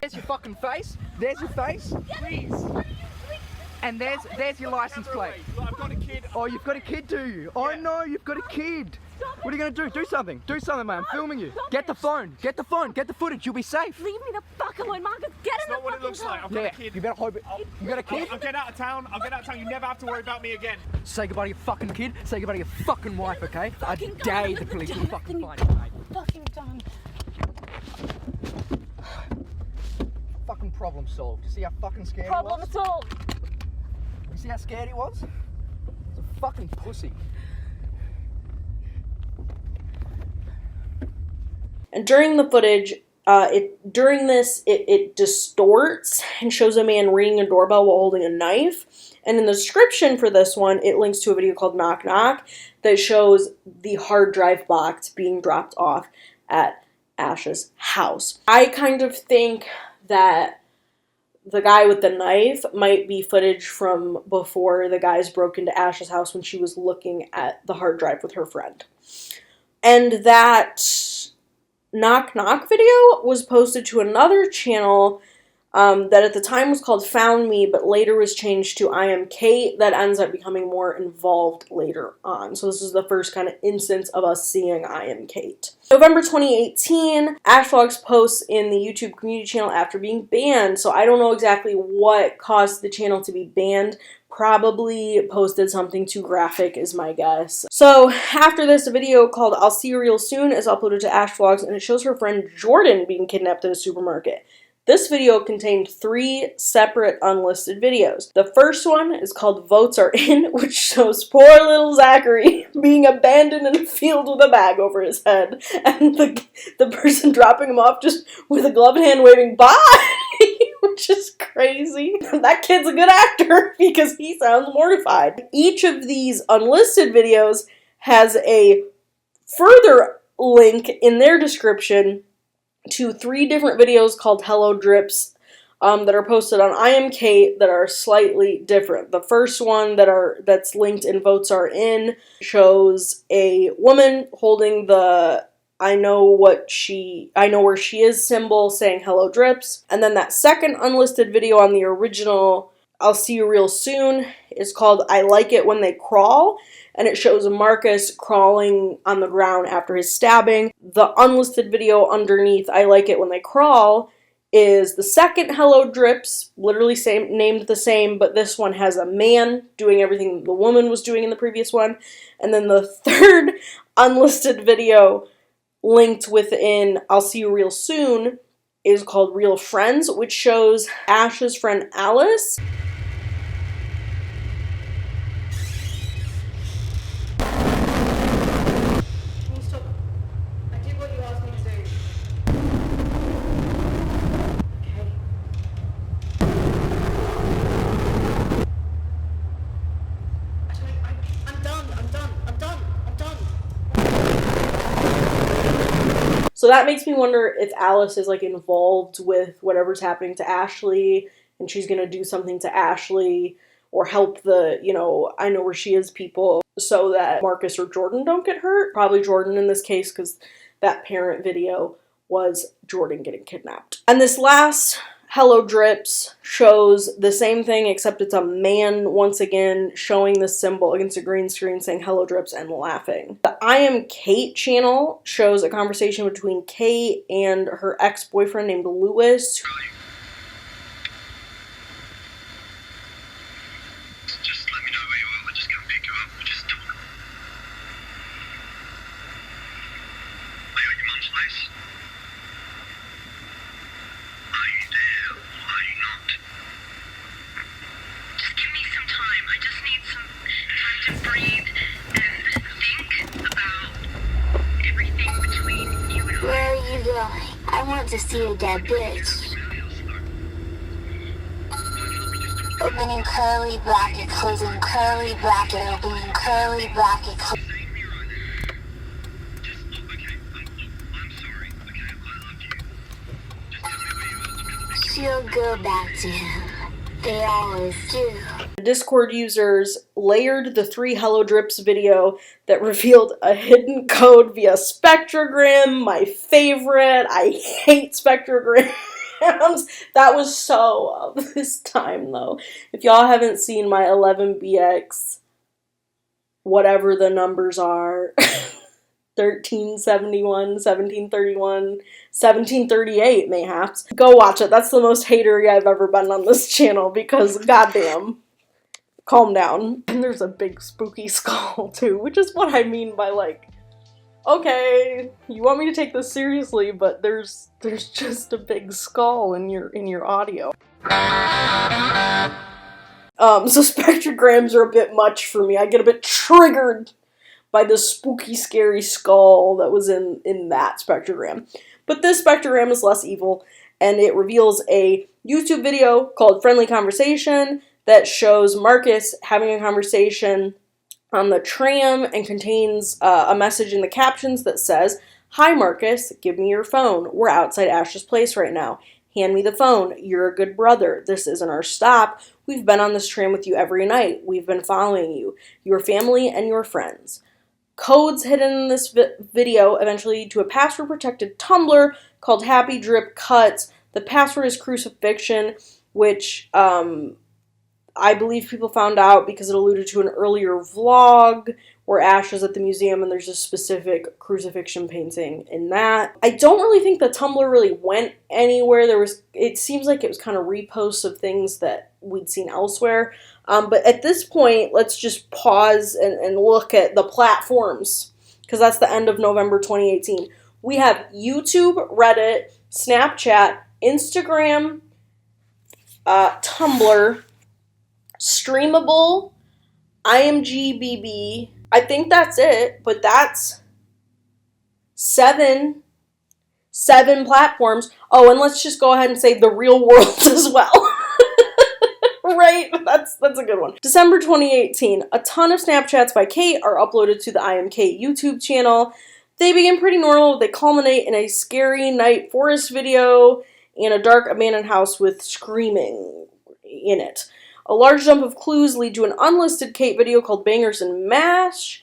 Speaker 14: There's your fucking face. There's your face. Please. And there's your license plate.
Speaker 9: I've got a kid.
Speaker 14: Oh, you've got a kid, do you? Oh no, you've got a kid. What are you gonna do? Do something. Do something, man. I'm filming you. Get the phone. Get the phone. Get the footage. You'll be safe.
Speaker 13: Leave me the fuck alone, Marcus. Get in the
Speaker 9: Not what it
Speaker 13: fucking
Speaker 9: looks
Speaker 13: car.
Speaker 9: like. I've got a kid.
Speaker 14: You better hope it. You got a kid?
Speaker 9: I'll get out of town. You never have to worry about me again.
Speaker 14: Say goodbye to your fucking kid. Say goodbye to your fucking wife, okay? I
Speaker 13: Fucking
Speaker 14: dare
Speaker 13: done.
Speaker 14: the police will
Speaker 13: Damn it,
Speaker 14: fucking
Speaker 13: then
Speaker 14: find you, mate.
Speaker 13: Fucking done.
Speaker 14: Fucking problem solved. You see how fucking scared
Speaker 13: Problem
Speaker 14: he was?
Speaker 13: solved.
Speaker 14: You see how scared he was? He's a fucking pussy.
Speaker 1: And during the footage, it distorts and shows a man ringing a doorbell while holding a knife. And in the description for this one, it links to a video called Knock Knock that shows the hard drive box being dropped off at Ash's house. I kind of think that the guy with the knife might be footage from before the guys broke into Ash's house when she was looking at the hard drive with her friend. And that Knock Knock video was posted to another channel that at the time was called Found Me, but later was changed to I Am Kate. That ends up becoming more involved later on. So this is the first kind of instance of us seeing I Am Kate. November 2018, AshVlogs posts in the YouTube community channel after being banned. So I don't know exactly what caused the channel to be banned. Probably posted something too graphic is my guess. So after this, a video called I'll See You Real Soon is uploaded to AshVlogs, and it shows her friend Jordan being kidnapped at a supermarket. This video contained 3 separate unlisted videos. The first one is called Votes Are In, which shows poor little Zachary being abandoned in a field with a bag over his head, and the person dropping him off just with a gloved hand waving bye, which is crazy. That kid's a good actor because he sounds mortified. Each of these unlisted videos has a further link in their description to 3 different videos called Hello Drips, that are posted on I Am Kate that are slightly different. The first one that's linked in Votes Are In shows a woman holding the I know where she is symbol saying hello drips. And then that second unlisted video on the original I'll see you real soon is called I Like It When They Crawl, and it shows Marcus crawling on the ground after his stabbing. The unlisted video underneath I Like It When They Crawl is the second hello drips, literally named the same, but this one has a man doing everything the woman was doing in the previous one. And then the third unlisted video linked within I'll See You Real Soon is called Real Friends, which shows Ash's friend Alice. So that makes me wonder if Alice is like involved with whatever's happening to Ashley and she's gonna do something to Ashley or help the, I know where she is people so that Marcus or Jordan don't get hurt. Probably Jordan in this case because that parent video was Jordan getting kidnapped. And this last Hello Drips shows the same thing except it's a man once again showing the symbol against a green screen saying Hello Drips and laughing. The I Am Kate channel shows a conversation between Kate and her ex-boyfriend named Lewis.
Speaker 15: Just let me know where you are, we'll just come pick you up, we'll just talk. Are you at your mum's place? Are you there or are you not? Just give me some time. I just need some time to breathe and think about everything between you and I.
Speaker 16: Where are you going? I want to see a dead bitch. Opening curly bracket, closing curly bracket, opening curly bracket, she'll go back to him. They always do.
Speaker 1: Discord users layered the 3 Hello Drips video that revealed a hidden code via spectrogram. My favorite. I hate spectrograms. That was so of this time though. If y'all haven't seen my 11BX, whatever the numbers are, 1371, 1731, 1738 mayhaps. Go watch it. That's the most hatery I've ever been on this channel because goddamn. Calm down. And there's a big spooky skull too, which is what I mean by like, okay, you want me to take this seriously, but there's just a big skull in your audio. So spectrograms are a bit much for me. I get a bit triggered by the spooky, scary skull that was in that spectrogram. But this spectrogram is less evil, and it reveals a YouTube video called Friendly Conversation that shows Marcus having a conversation on the tram and contains a message in the captions that says, "Hi Marcus, give me your phone. We're outside Ash's place right now. Hand me the phone. You're a good brother. This isn't our stop. We've been on this tram with you every night. We've been following you, your family, and your friends." Codes hidden in this video eventually lead to a password-protected Tumblr called Happy Drip Cuts. The password is crucifixion, which I believe people found out because it alluded to an earlier vlog where Ash is at the museum and there's a specific crucifixion painting in that. I don't really think the Tumblr really went anywhere. It seems like it was kind of reposts of things that we'd seen elsewhere. But at this point, let's just pause and look at the platforms because that's the end of November 2018. We have YouTube, Reddit, Snapchat, Instagram, Tumblr, Streamable, IMGBB. I think that's it, but that's seven platforms. Oh, and let's just go ahead and say the real world as well. Right? That's a good one. December 2018. A ton of Snapchats by Kate are uploaded to the I Am Kate YouTube channel. They begin pretty normal. They culminate in a scary night forest video and a dark abandoned house with screaming in it. A large jump of clues lead to an unlisted Kate video called Bangers and Mash.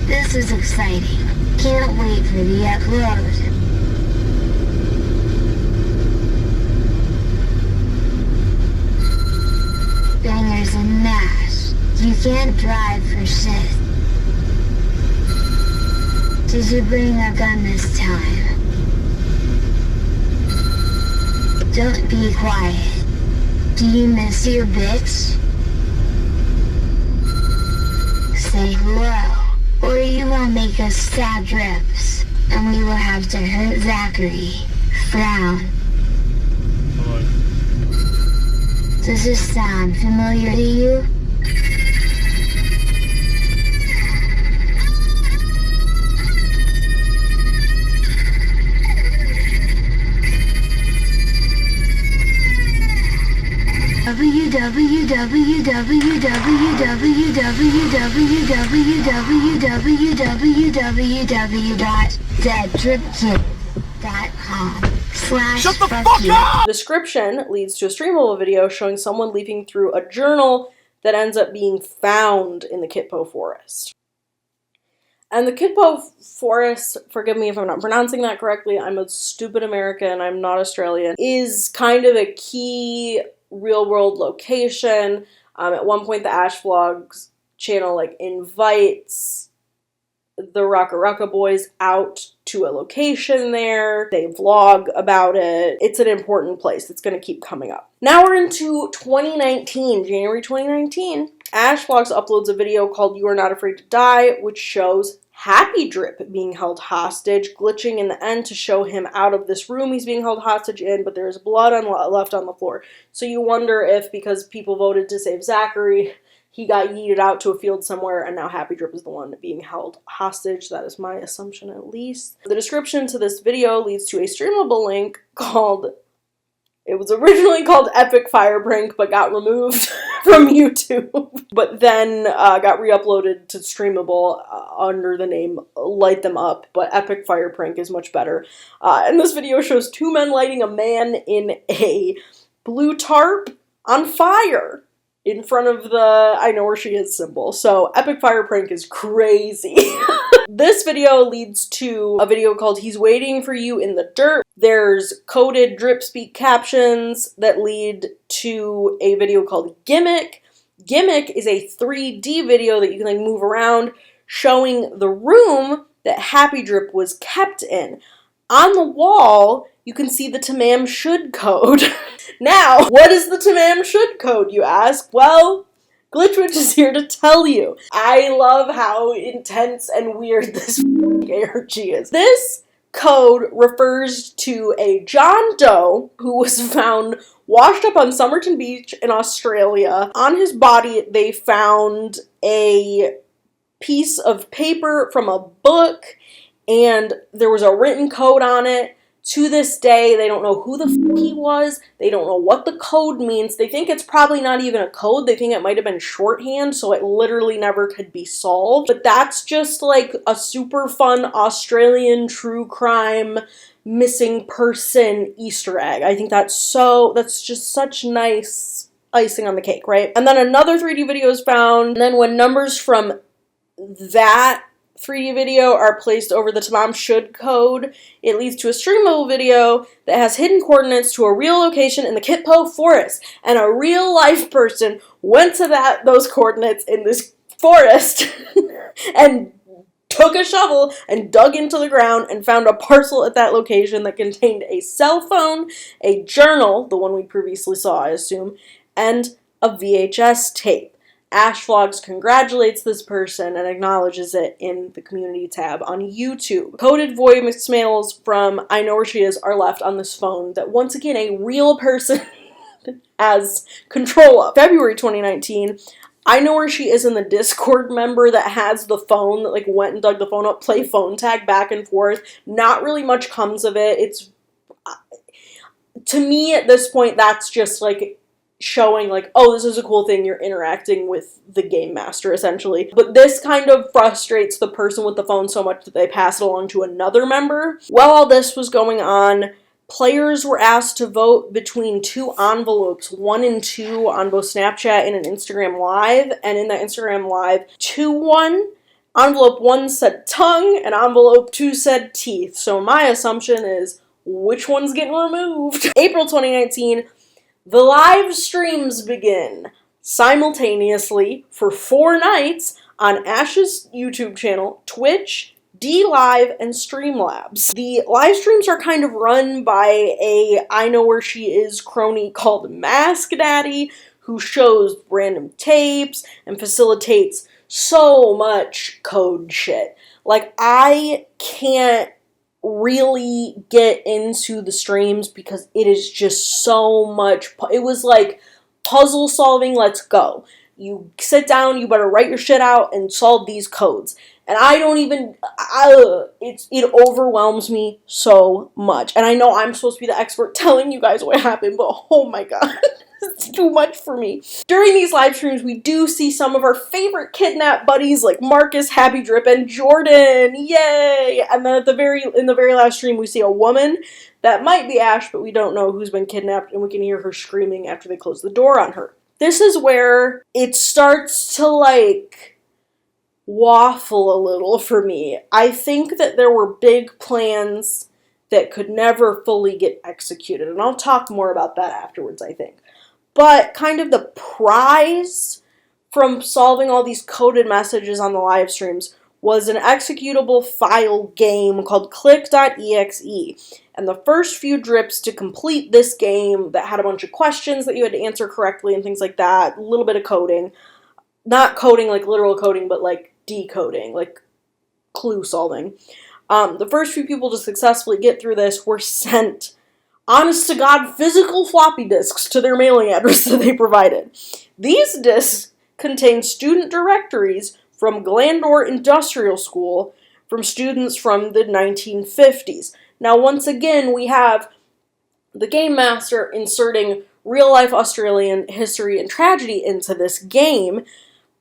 Speaker 16: This is exciting. Can't wait for the upload. Bangers and Mash. You can't drive for shit. Did you bring a gun this time? Don't be quiet. Do you miss your bitch? Say hello, or you will make us stab drips, and we will have to hurt Zachary. Frown.
Speaker 7: Hello.
Speaker 16: Does this sound familiar to you? www.deaddripkit.com/.
Speaker 1: Description leads to a streamable video showing someone leafing through a journal that ends up being found in the Kitpo Forest. And the Kitpo Forest, forgive me if I'm not pronouncing that correctly, I'm a stupid American, I'm not Australian, is kind of a key real-world location. At one point, the AshVlogs channel invites the Rocka Rocka boys out to a location there. They vlog about it. It's an important place. It's going to keep coming up. Now we're into 2019, January 2019. AshVlogs uploads a video called You Are Not Afraid to Die, which shows Happy Drip being held hostage, glitching in the end to show him out of this room he's being held hostage in, but there's blood left on the floor. So you wonder if, because people voted to save Zachary, he got yeeted out to a field somewhere, and now Happy Drip is the one being held hostage. That is my assumption, at least. The description to this video leads to a streamable link called... It was originally called Epic Fire Prank, but got removed from YouTube. But then got re-uploaded to streamable under the name Light Them Up. But Epic Fire Prank is much better. And this video shows two men lighting a man in a blue tarp on fire in front of the I know where she is symbol. So Epic Fire Prank is crazy. This video leads to a video called He's Waiting for You in the Dirt. There's coded drip speak captions that lead to a video called Gimmick. Gimmick is a 3D video that you can move around, showing the room that Happy Drip was kept in. On the wall, you can see the Tamam Should code. Now, what is the Tamam Should code, you ask? Well, Glitchwitch is here to tell you. I love how intense and weird this ARG is. This code refers to a John Doe who was found washed up on Somerton Beach in Australia. On his body, they found a piece of paper from a book, and there was a written code on it. To this day, they don't know who the f he was. They don't know what the code means. They think it's probably not even a code. They think it might have been shorthand, so it literally never could be solved. But that's just a super fun Australian true crime missing person Easter egg. I think that's just such nice icing on the cake, right? And then another 3D video is found. And then when numbers from that 3D video are placed over the Tamam Should code, it leads to a streamable video that has hidden coordinates to a real location in the Kitpo Forest. And a real life person went to those coordinates in this forest and took a shovel and dug into the ground and found a parcel at that location that contained a cell phone, a journal, the one we previously saw, I assume, and a VHS tape. AshVlogs congratulates this person and acknowledges it in the community tab on YouTube. Coded voicemails from I Know Where She Is are left on this phone that once again a real person has control of. February 2019, I Know Where She Is in the Discord member that has the phone that went and dug the phone up, play phone tag back and forth. Not really much comes of it. It's to me at this point that's just showing oh, this is a cool thing, you're interacting with the game master essentially. But this kind of frustrates the person with the phone so much that they pass it along to another member. While all this was going on, Players were asked to vote between two envelopes, 1 and 2, on both Snapchat and an Instagram Live. And in that Instagram Live, 2 won. Envelope 1 said tongue, and envelope 2 said teeth. So my assumption is, which one's getting removed? April 2019, the live streams begin simultaneously for 4 nights on Ash's YouTube channel, Twitch, DLive, and Streamlabs. The live streams are kind of run by a I Know Where She Is crony called Mask Daddy, who shows random tapes and facilitates so much code shit. Like, I can't really get into the streams because it is just so much. It was like puzzle solving, let's go. You sit down, you better write your shit out and solve these codes. And I don't even, it overwhelms me so much. And I know I'm supposed to be the expert telling you guys what happened, but oh my god, it's too much for me. During these live streams, we do see some of our favorite kidnapped buddies like Marcus, Happy Drip, and Jordan. Yay! And then in the very last stream, we see a woman that might be Ash, but we don't know who's been kidnapped, and we can hear her screaming after they close the door on her. This is where it starts to, like, waffle a little for me. I think that there were big plans that could never fully get executed, and I'll talk more about that afterwards, I think. But kind of the prize from solving all these coded messages on the live streams was an executable file game called click.exe. And the first few drips to complete this game that had a bunch of questions that you had to answer correctly and things like that, a little bit of coding. Not coding like literal coding, but like decoding, like clue solving. The first few people to successfully get through this were sent, honest to God, physical floppy disks to their mailing address that they provided. These disks contain student directories from Glandor Industrial School from students from the 1950s. Now, once again, we have the game master inserting real-life Australian history and tragedy into this game.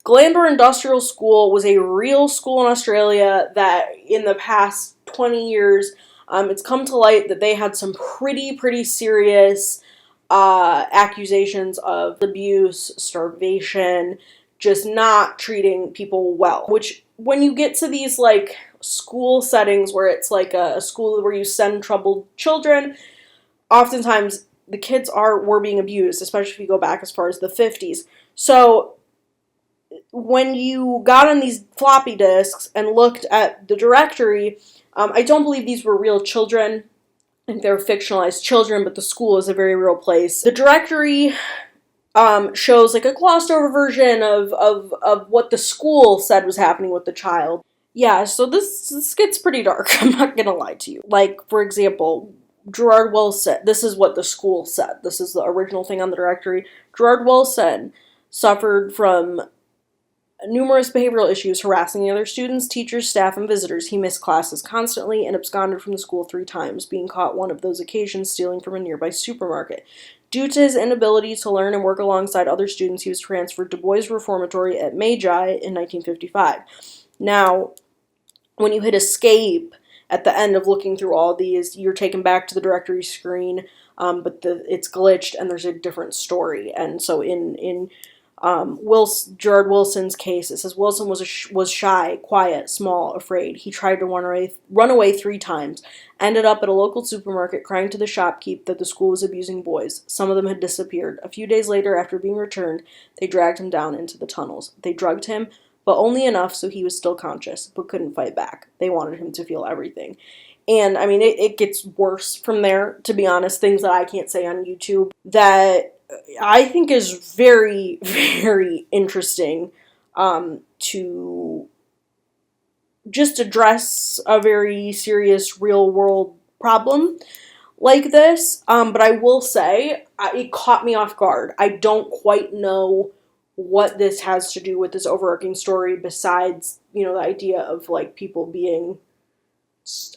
Speaker 1: Glandor Industrial School was a real school in Australia that in the past 20 years, it's come to light that they had some pretty serious accusations of abuse, starvation, just not treating people well. Which, when you get to these, like, school settings where it's like a school where you send troubled children, oftentimes the kids were being abused, especially if you go back as far as the 50s. So when you got on these floppy disks and looked at the directory, I don't believe these were real children. I think they were fictionalized children, but the school is a very real place. The directory shows like a glossed over version of what the school said was happening with the child. Yeah, so this gets pretty dark, I'm not gonna lie to you. Like, for example, Gerard Wilson, this is what the school said. This is the original thing on the directory. Gerard Wilson suffered from numerous behavioral issues, harassing the other students, teachers, staff, and visitors. He missed classes constantly and absconded from the school 3 times, being caught one of those occasions stealing from a nearby supermarket. Due to his inability to learn and work alongside other students, he was transferred to Boys Reformatory at Magi in 1955. Now, when you hit escape at the end of looking through all these, you're taken back to the directory screen, but it's glitched and there's a different story. And so in Gerard Wilson's case, it says Wilson was shy, quiet, small, afraid. He tried to run away 3 times, ended up at a local supermarket crying to the shopkeep that the school was abusing boys. Some of them had disappeared. A few days later, after being returned, they dragged him down into the tunnels. They drugged him, but only enough so he was still conscious, but couldn't fight back. They wanted him to feel everything. And, I mean, it gets worse from there, to be honest. Things that I can't say on YouTube that I think is very, very interesting to just address a very serious real-world problem like this. But I will say, it caught me off guard. I don't quite know what this has to do with this overarching story besides, you know, the idea of, like, people being,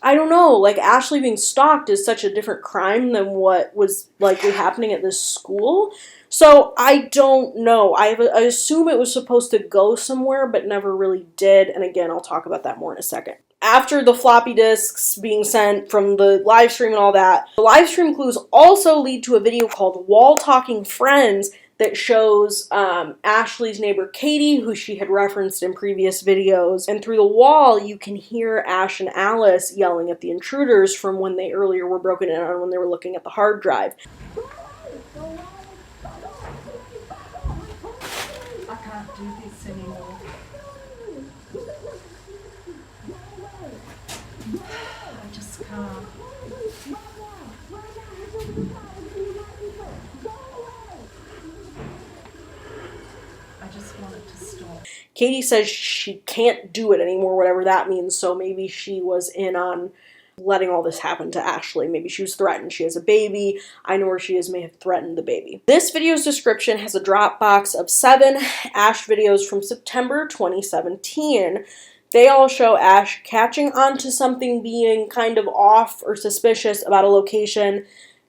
Speaker 1: I don't know, like, Ashley being stalked is such a different crime than what was likely happening at this school. So I don't know. I assume it was supposed to go somewhere, but never really did. And again, I'll talk about that more in a second. after the floppy disks being sent from the live stream and all that, the live stream clues also lead to a video called Wall Talking Friends that shows Ashley's neighbor Katie, who she had referenced in previous videos. And through the wall, you can hear Ash and Alice yelling at the intruders from when they earlier were broken in on when they were looking at the hard drive.
Speaker 2: I can't do this anymore. I just can't. I just want it to stop.
Speaker 1: Katie says she can't do it anymore, whatever that means, so maybe she was in on letting all this happen to Ashley. Maybe she was threatened. She has a baby. I Know Where She Is may have threatened the baby. This video's description has a Dropbox of 7 Ash videos from September 2017. They all show Ash catching onto something being kind of off or suspicious about a location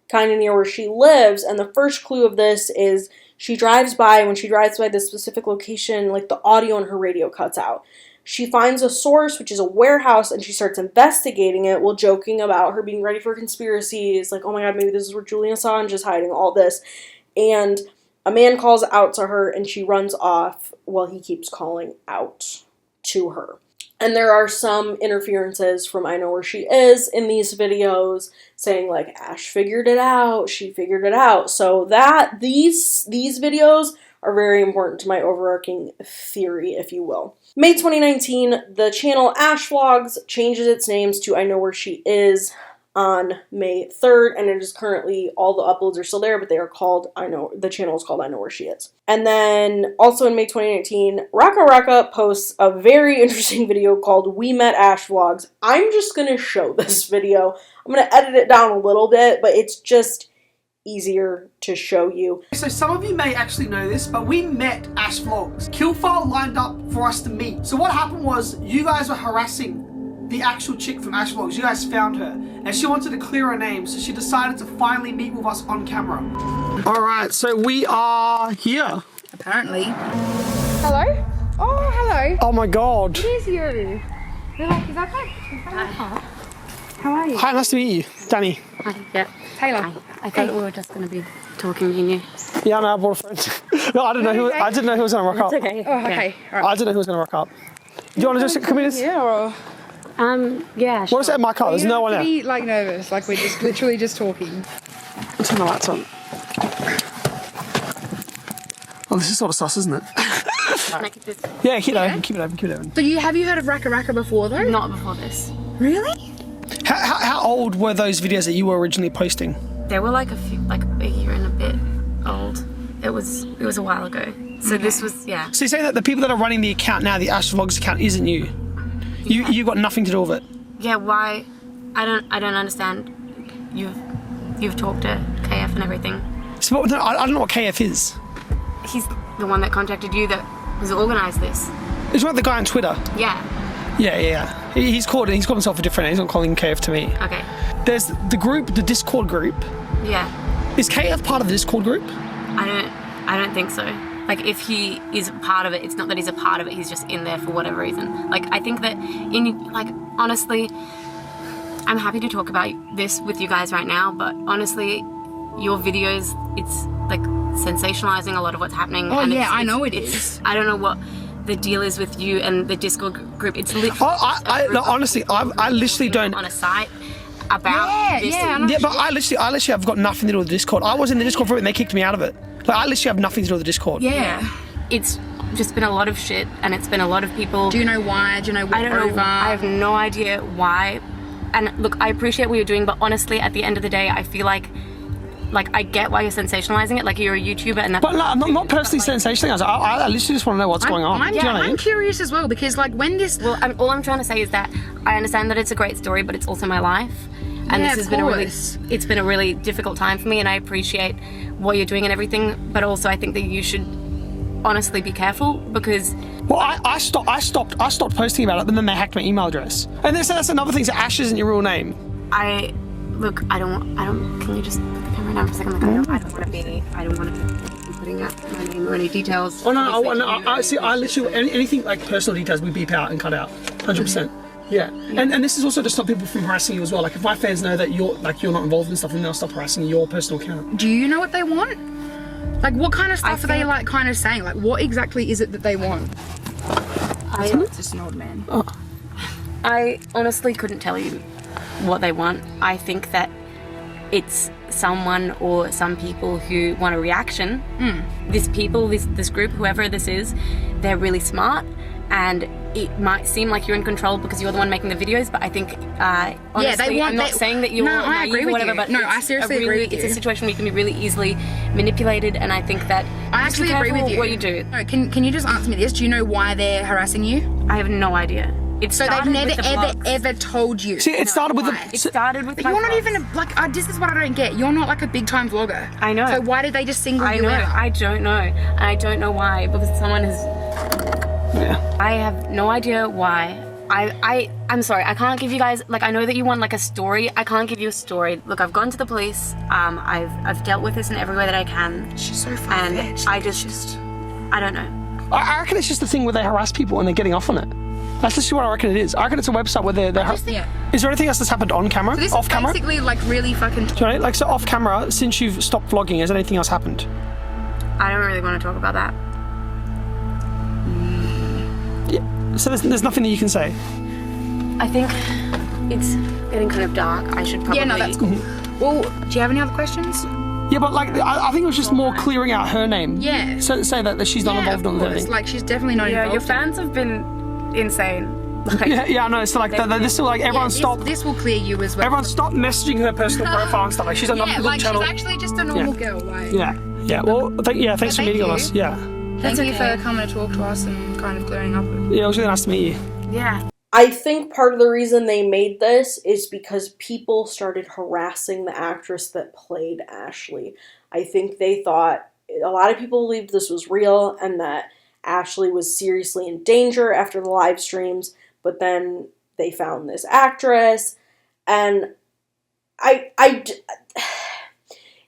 Speaker 1: kind of near where she lives, and the first clue of this is she drives by, and when she drives by this specific location, like the audio on her radio cuts out. She finds a source, which is a warehouse, and she starts investigating it while joking about her being ready for conspiracies, like, oh my god, maybe this is where Julian Assange is hiding, all this. And a man calls out to her, and she runs off while he keeps calling out to her. And there are some interferences from I Know Where She Is in these videos, saying like, Ash figured it out, she figured it out. So that, these videos are very important to my overarching theory, if you will. May 2019, the channel AshVlogs changes its names to I Know Where She Is on May 3rd, and it is currently, all the uploads are still there, but they are called, the channel is called I Know Where She Is. And then, also in May 2019, Raka posts a very interesting video called We Met AshVlogs. I'm just gonna show this video. I'm gonna edit it down a little bit, but it's just easier to show you.
Speaker 3: So some of you may actually know this, but we met AshVlogs. Killfile lined up for us to meet. So what happened was, you guys were harassing the actual chick from AshVlogs. You guys found her, and she wanted to clear her name, so she decided to finally meet with us on camera. Alright, so we are here.
Speaker 17: Apparently. Hello? Oh, hello.
Speaker 3: Oh my god.
Speaker 17: It is you. You're like, is that okay? Hi. How are you?
Speaker 3: Hi, nice to meet you. Danny.
Speaker 17: Hi, yeah. Taylor.
Speaker 13: Hi. I thought we were just going to be talking, me and you.
Speaker 3: Yeah, no, I brought a friend. No, I didn't know who. I didn't know who was going to rock up.
Speaker 13: It's okay.
Speaker 17: Oh, okay.
Speaker 13: Yeah.
Speaker 17: All right.
Speaker 3: I didn't know who was going to rock up. Do you want to just come in?
Speaker 17: Yeah, or...
Speaker 13: yeah, sure.
Speaker 3: What is it in my car? There's no one there.
Speaker 17: You don't have to be, like, nervous. Like, we're just literally just talking.
Speaker 3: Let's turn the lights on. Oh, this is sort of sus, isn't it?
Speaker 13: Can I keep this?
Speaker 3: Yeah, keep it open, keep it open, keep it open.
Speaker 17: So have you heard of Raka before, though?
Speaker 13: Not before this.
Speaker 17: Really?
Speaker 3: How old were those videos that you were originally posting?
Speaker 13: They were like a year and a bit old. It was a while ago. So this was, yeah.
Speaker 3: So you say that the people that are running the account now, the AshVlogs account, isn't you? You got nothing to do with it.
Speaker 13: Yeah, why? I don't understand. You've talked to KF and everything.
Speaker 3: So I don't know what KF is.
Speaker 13: He's the one that contacted you that was organised this.
Speaker 3: Is what the guy on Twitter?
Speaker 13: Yeah.
Speaker 3: Yeah. He's called himself a different name. He's not calling KF to me.
Speaker 13: Okay.
Speaker 3: There's the group, the Discord group.
Speaker 13: Yeah.
Speaker 3: Is KF part of the Discord group?
Speaker 13: I don't think so. Like, if he is part of it, it's not that he's a part of it, he's just in there for whatever reason. Like, I think that honestly, I'm happy to talk about this with you guys right now, but honestly, your videos, it's like sensationalizing a lot of what's happening.
Speaker 17: Oh,
Speaker 13: and
Speaker 17: yeah, I know it is.
Speaker 13: I don't know what the deal is with you and the Discord group. It's literally...
Speaker 3: honestly, I literally don't...
Speaker 13: On a site about this.
Speaker 3: Yeah, but I literally have got nothing to do with the Discord. I was in the Discord group and they kicked me out of it. Like, I literally have nothing to do with the Discord.
Speaker 13: Yeah. It's just been a lot of shit, and it's been a lot of people...
Speaker 17: Do you know why? Do you know what
Speaker 13: I don't know. I have no idea why. And look, I appreciate what you're doing, but honestly, at the end of the day, I feel like I get why you're sensationalizing it. Like, you're a YouTuber, and that's...
Speaker 3: But no, I'm not personally sensationalizing. I literally just want to know what's going on.
Speaker 17: I'm curious as well, because like when this...
Speaker 13: Well, all I'm trying to say is that I understand that it's a great story, but it's also my life. And
Speaker 17: Yeah,
Speaker 13: this has been a really difficult time for me, and I appreciate what you're doing and everything, but also I think that you should honestly be careful, because...
Speaker 3: Well, I stopped posting about it, and then they hacked my email address. And they said that's another thing, so Ash isn't your real name.
Speaker 13: Look, I don't, can you just put the camera down for a second? Like, I don't want to be putting out my name or any details.
Speaker 3: Oh no, see, I literally, anything like personal details we beep out and cut out, 100%. Yeah, and this is also to stop people from harassing you as well. Like, if my fans know that you're not involved in stuff, then they'll stop harassing your personal account.
Speaker 17: Do you know what they want? Like, what kind of stuff are they like kind of saying? Like, what exactly is it that they want? It's just an old man.
Speaker 3: Oh.
Speaker 13: I honestly couldn't tell you what they want. I think that it's someone or some people who want a reaction. This group, whoever this is, they're really smart, and it might seem like you're in control because you're the one making the videos, but I think honestly, I'm not saying that you're naive or whatever, but
Speaker 17: I seriously agree with you.
Speaker 13: It's a situation where you can be really easily manipulated, and I think that
Speaker 17: I actually agree with you.
Speaker 13: What you do.
Speaker 17: No, can you just answer me this? Do you know why they're harassing you?
Speaker 13: I have no idea.
Speaker 17: So they've never ever told you.
Speaker 3: See, it started with
Speaker 13: It started with.
Speaker 17: You're not even this is what I don't get. You're not like a big time vlogger.
Speaker 13: I know.
Speaker 17: So why did they just single you out?
Speaker 13: I don't know. And I don't know why, because someone has.
Speaker 3: Yeah.
Speaker 13: I have no idea why. I'm sorry. I can't give you guys I know that you want like a story. I can't give you a story. Look, I've gone to the police. I've dealt with this in every way that I can.
Speaker 17: She's so far-fetched.
Speaker 13: And I don't know.
Speaker 3: I reckon it's just the thing where they harass people and they're getting off on it. That's just what I reckon it is. I reckon it's a website where they're Is there anything else that's happened on camera?
Speaker 17: So this
Speaker 3: off
Speaker 17: is
Speaker 3: camera?
Speaker 17: basically like really fucking.
Speaker 3: Do you know, like, so off camera, since you've stopped vlogging, has anything else happened?
Speaker 13: I don't really want to talk about that.
Speaker 3: Yeah. So there's nothing that you can say.
Speaker 13: I think it's getting kind of dark. I should probably.
Speaker 17: Yeah, no, that's cool. Well, do you have any other questions?
Speaker 3: Yeah, but like, I think it was just more clearing out her name.
Speaker 17: Yeah.
Speaker 3: So say that she's not involved in anything.
Speaker 17: Like, she's definitely not involved.
Speaker 13: Yeah, your fans have been insane. Like,
Speaker 3: yeah, I know. So like, this will like everyone stop.
Speaker 17: This will clear you as well.
Speaker 3: Everyone stop messaging her personal profile and stuff. Like, she's on another
Speaker 17: like
Speaker 3: channel.
Speaker 17: she's actually just a normal girl. Like.
Speaker 3: Yeah. Well, thanks for meeting us. Yeah.
Speaker 17: Thank you for coming to talk to us and kind of clearing up.
Speaker 3: Yeah, it was really nice to meet you.
Speaker 13: Yeah.
Speaker 1: I think part of the reason they made this is because people started harassing the actress that played Ashley. I think they thought, a lot of people believed this was real and that Ashley was seriously in danger after the live streams, but then they found this actress, and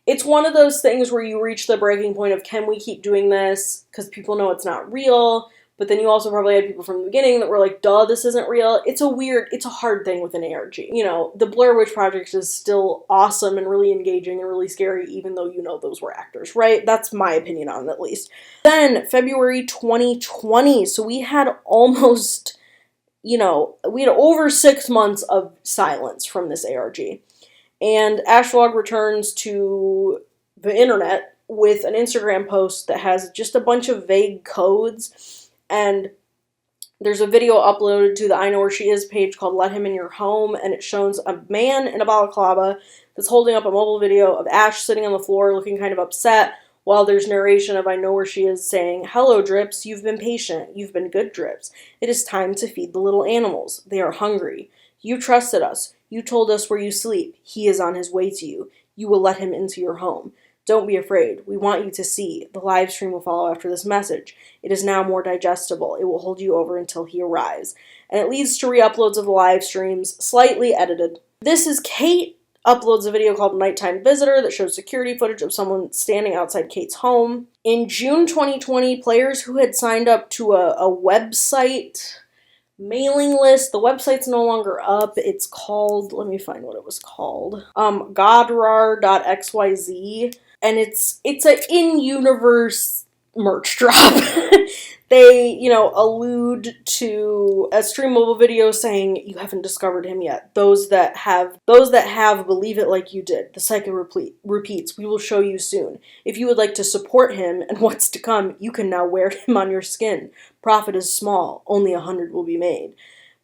Speaker 1: it's one of those things where you reach the breaking point of, can we keep doing this? Because people know it's not real. But then you also probably had people from the beginning that were like, duh, this isn't real. It's a hard thing with an ARG. You know, the Blair Witch Project is still awesome and really engaging and really scary, even though you know those were actors, right? That's my opinion on it, at least. Then, February 2020, so we had almost, we had over 6 months of silence from this ARG. And AshVlog returns to the internet with an Instagram post that has just a bunch of vague codes. And there's a video uploaded to the I Know Where She Is page called Let Him In Your Home, and it shows a man in a balaclava that's holding up a mobile video of Ash sitting on the floor looking kind of upset, while there's narration of I Know Where She Is saying, "Hello, Drips, you've been patient, you've been good, Drips. It is time to feed the little animals. They are hungry. You trusted us. You told us where you sleep. He is on his way to you. You will let him into your home. Don't be afraid. We want you to see. The live stream will follow after this message. It is now more digestible. It will hold you over until he arrives." And it leads to re-uploads of the live streams, slightly edited. This is Kate uploads a video called Nighttime Visitor that shows security footage of someone standing outside Kate's home. In June 2020, players who had signed up to a website mailing list, the website's no longer up. It's called, let me find what it was called, godrar.xyz. And it's an in-universe merch drop. They, allude to a streamable video saying, "You haven't discovered him yet. Those that have, believe it like you did. The cycle repeats. We will show you soon. If you would like to support him and what's to come, you can now wear him on your skin. Profit is small. Only 100 will be made."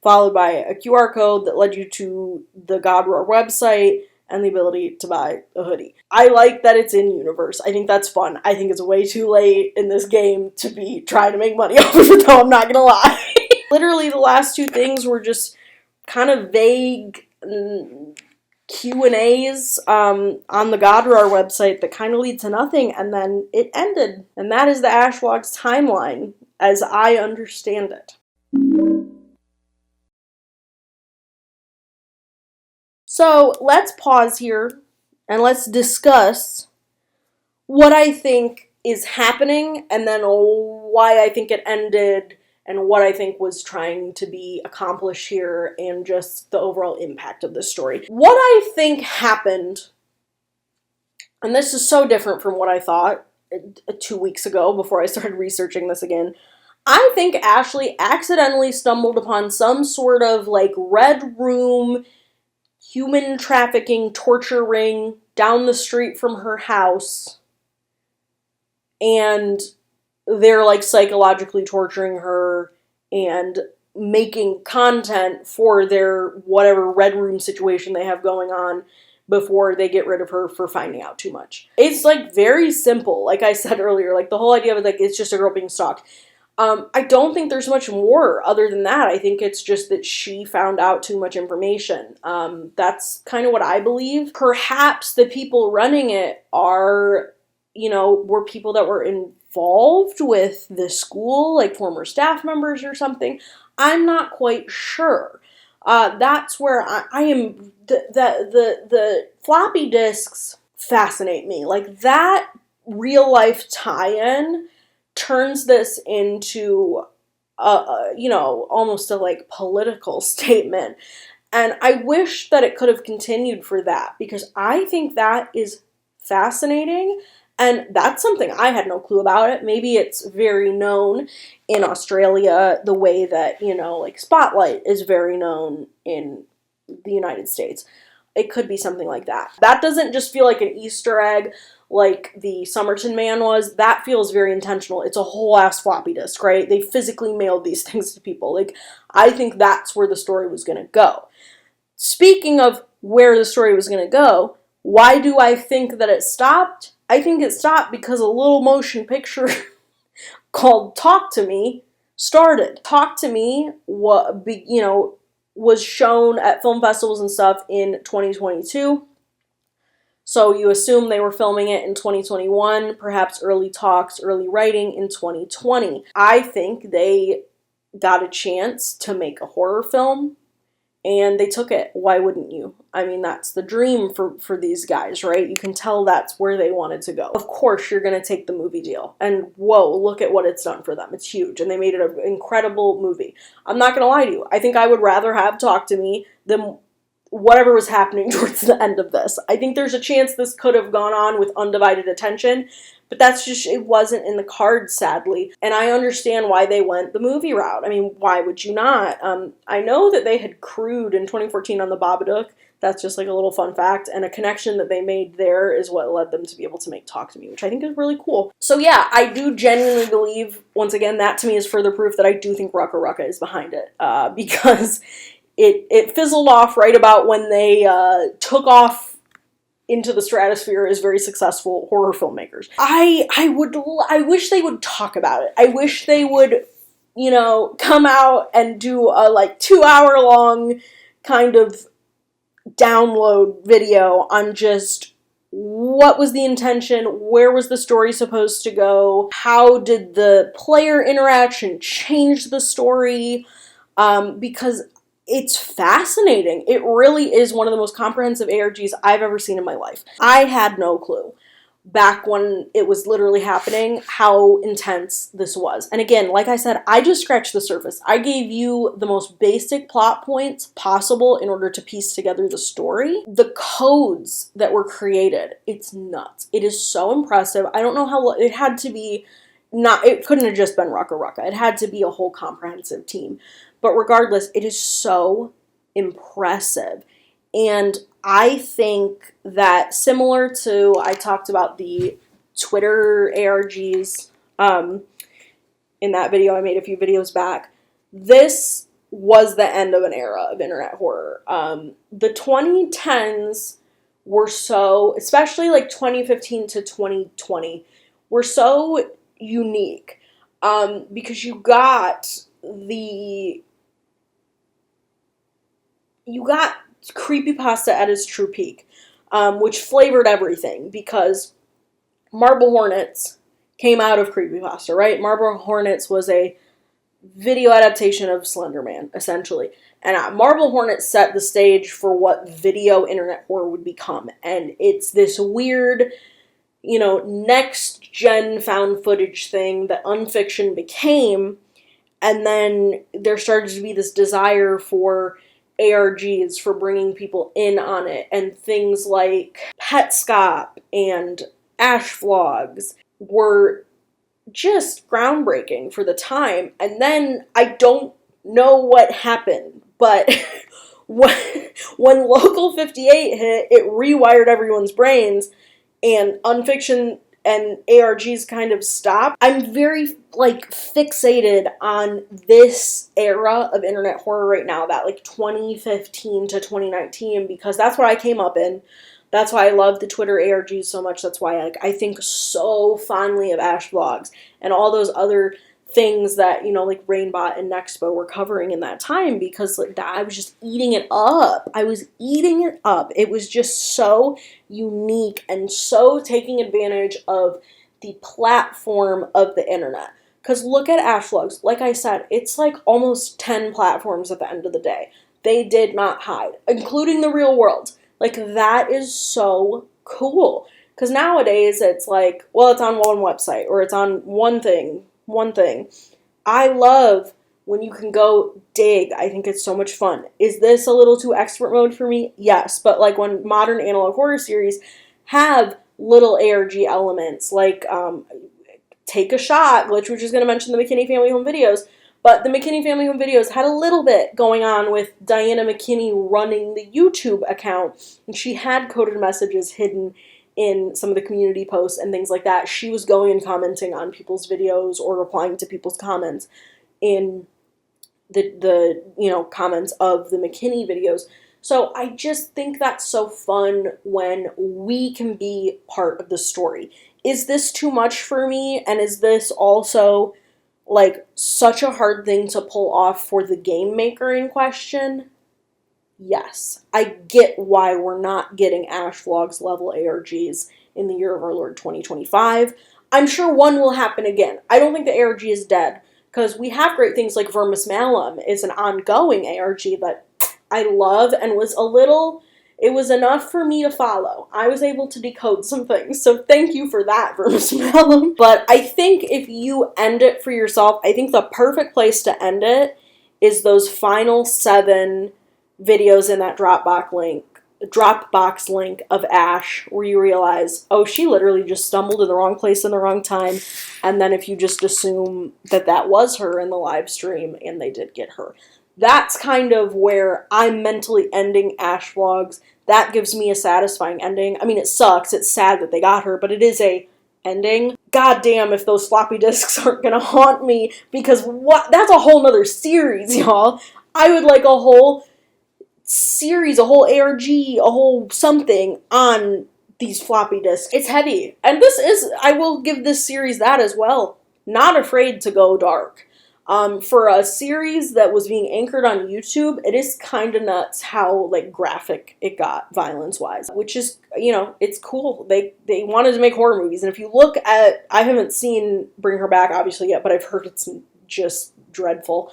Speaker 1: Followed by a QR code that led you to the Godroar website and the ability to buy a hoodie. I like that it's in universe. I think that's fun. I think it's way too late in this game to be trying to make money off of it, though, I'm not gonna lie. Literally, the last two things were just kind of vague Q&As on the Godroar website that kind of lead to nothing, and then it ended. And that is the AshVlogs timeline, as I understand it. So let's pause here and let's discuss what I think is happening and then why I think it ended and what I think was trying to be accomplished here and just the overall impact of this story. What I think happened, and this is so different from what I thought 2 weeks ago before I started researching this again, I think Ashley accidentally stumbled upon some sort of like red room human trafficking torture ring down the street from her house, and they're like psychologically torturing her and making content for their whatever red room situation they have going on before they get rid of her for finding out too much. It's like very simple, like I said earlier, like the whole idea of it, like it's just a girl being stalked. I don't think there's much more other than that. I think it's just that she found out too much information. That's kind of what I believe. Perhaps the people running it are, you know, were people that were involved with the school, like former staff members or something. I'm not quite sure. That's where I am. The floppy disks fascinate me. Like that real life tie-in turns this into you know, almost a like political statement. And I wish that it could have continued for that, because I think that is fascinating. And that's something I had no clue about it. Maybe it's very known in Australia the way that, you know, like Spotlight is very known in the United States. It could be something like that. That doesn't just feel like an Easter egg like the Somerton Man was. That feels very intentional. It's a whole ass floppy disk, right? They physically mailed these things to people. Like, I think that's where the story was going to go. Speaking of where the story was going to go, why do I think that it stopped? I think it stopped because a little motion picture called Talk to Me started. Talk to Me, you know, was shown at film festivals and stuff in 2022. So you assume they were filming it in 2021, perhaps early talks, early writing in 2020. I think they got a chance to make a horror film, and they took it. Why wouldn't you? I mean, that's the dream for these guys, right? You can tell that's where they wanted to go. Of course, you're going to take the movie deal. And whoa, look at what it's done for them. It's huge. And they made it an incredible movie. I'm not going to lie to you. I think I would rather have Talk to Me than whatever was happening towards the end of this. I think there's a chance this could have gone on with undivided attention, but that's just, it wasn't in the cards, sadly. And I understand why they went the movie route. I mean, why would you not? I know that they had crewed in 2014 on the Babadook. That's just like a little fun fact. And a connection that they made there is what led them to be able to make Talk to Me, which I think is really cool. So yeah, I do genuinely believe, once again, that to me is further proof that I do think Rucka Rucka is behind it. Because it fizzled off right about when they took off into the stratosphere as very successful horror filmmakers. I wish they would talk about it. I wish they would, you know, come out and do a like 2-hour long kind of download video on just what was the intention, where was the story supposed to go, how did the player interaction change the story, because it's fascinating. It really is one of the most comprehensive ARGs I've ever seen in my life. I had no clue back when it was literally happening how intense this was. And again, like I said, I just scratched the surface. I gave you the most basic plot points possible in order to piece together the story. The codes that were created, it's nuts. It is so impressive. I don't know how it had to be. It couldn't have just been Rucka Rucka. It had to be a whole comprehensive team. But regardless, it is so impressive. And I think that similar to, I talked about the Twitter ARGs in that video I made a few videos back, this was the end of an era of internet horror. The 2010s were so, especially like 2015 to 2020, were so unique because you got creepypasta at its true peak, which flavored everything, because Marble Hornets came out of creepypasta, right? Marble Hornets was a video adaptation of Slender Man, essentially. And Marble Hornets set the stage for what video internet horror would become. And it's this weird, you know, next-gen found footage thing that Unfiction became. And then there started to be this desire for ARGs, for bringing people in on it, and things like Petscop and AshVlogs were just groundbreaking for the time. And then I don't know what happened, but when Local 58 hit, it rewired everyone's brains, and Unfiction and ARGs kind of stopped. I'm very, like, fixated on this era of internet horror right now, that, like, 2015 to 2019, because that's what I came up in. That's why I love the Twitter ARGs so much. That's why, like, I think so fondly of AshVlogs and all those other things that, you know, like Rainbot and Nexpo were covering in that time, because like that, I was just eating it up. I was eating it up. It was just so unique and so taking advantage of the platform of the internet. Because look at AshVlogs. Like I said, it's like almost 10 platforms at the end of the day. They did not hide, including the real world. Like, that is so cool. Because nowadays it's like, well, it's on one website, or it's on one thing. I love when you can go dig. I think it's so much fun. Is this a little too expert mode for me? Yes, but like when modern analog horror series have little ARG elements, like Take a Shot, which we're just going to mention the McKinney Family Home Videos, but the McKinney Family Home Videos had a little bit going on with Diana McKinney running the YouTube account, and she had coded messages hidden in some of the community posts and things like that. She was going and commenting on people's videos or replying to people's comments in the you know, comments of the McKinney videos. So I just think that's so fun when we can be part of the story. Is this too much for me? And is this also like such a hard thing to pull off for the game maker in question? Yes, I get why we're not getting AshVlogs level ARGs in the year of our Lord 2025. I'm sure one will happen again. I don't think the ARG is dead, because we have great things like Vermis Malum is an ongoing ARG that I love and was a little, it was enough for me to follow. I was able to decode some things, so thank you for that, Vermis Malum. But I think if you end it for yourself, I think the perfect place to end it is those final 7 videos in that Dropbox link of Ash, where you realize, oh, she literally just stumbled in the wrong place in the wrong time. And then if you just assume that that was her in the live stream, and they did get her, that's kind of where I'm mentally ending AshVlogs. That gives me a satisfying ending. I mean, it sucks, it's sad that they got her, but it is a ending. God damn if those floppy disks aren't gonna haunt me, because what? That's a whole nother series, y'all. I would like a whole series, a whole ARG, a whole something on these floppy disks. It's heavy. And this is, I will give this series that as well. Not afraid to go dark. For a series that was being anchored on YouTube, it is kind of nuts how like graphic it got violence-wise, which is, you know, it's cool. They wanted to make horror movies, and if you look at, I haven't seen Bring Her Back obviously yet, but I've heard it's just dreadful.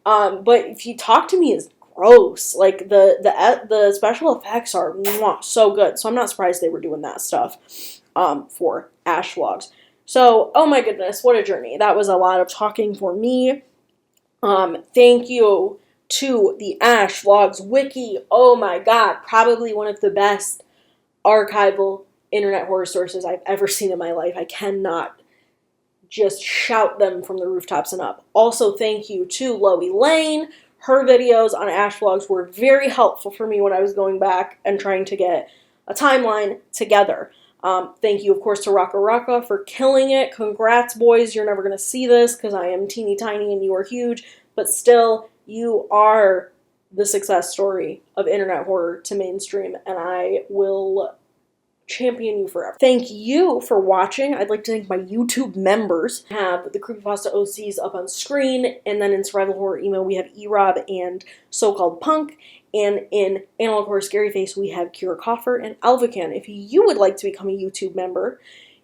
Speaker 1: But if you talk to me, is gross. Like the special effects are so good. So I'm not surprised they were doing that stuff for AshVlogs. So, oh my goodness, what a journey. That was a lot of talking for me. Thank you to the AshVlogs wiki. Oh my god, probably one of the best archival internet horror sources I've ever seen in my life. I cannot just shout them from the rooftops and up. Also, thank you to Loie Lane. Her videos on AshVlogs were very helpful for me when I was going back and trying to get a timeline together. Thank you, of course, to Rocka Rocka for killing it. Congrats, boys. You're never going to see this because I am teeny tiny and you are huge. But still, you are the success story of internet horror to mainstream. And I will champion you forever. Thank you for watching. I'd like to thank my YouTube members. I have the Creepypasta OCs up on screen, and then in Survival Horror Emo we have E-Rob and So-Called Punk, and in Analog Horror Scary Face we have Kira Coffer and Alvacan. If you would like to become a YouTube member,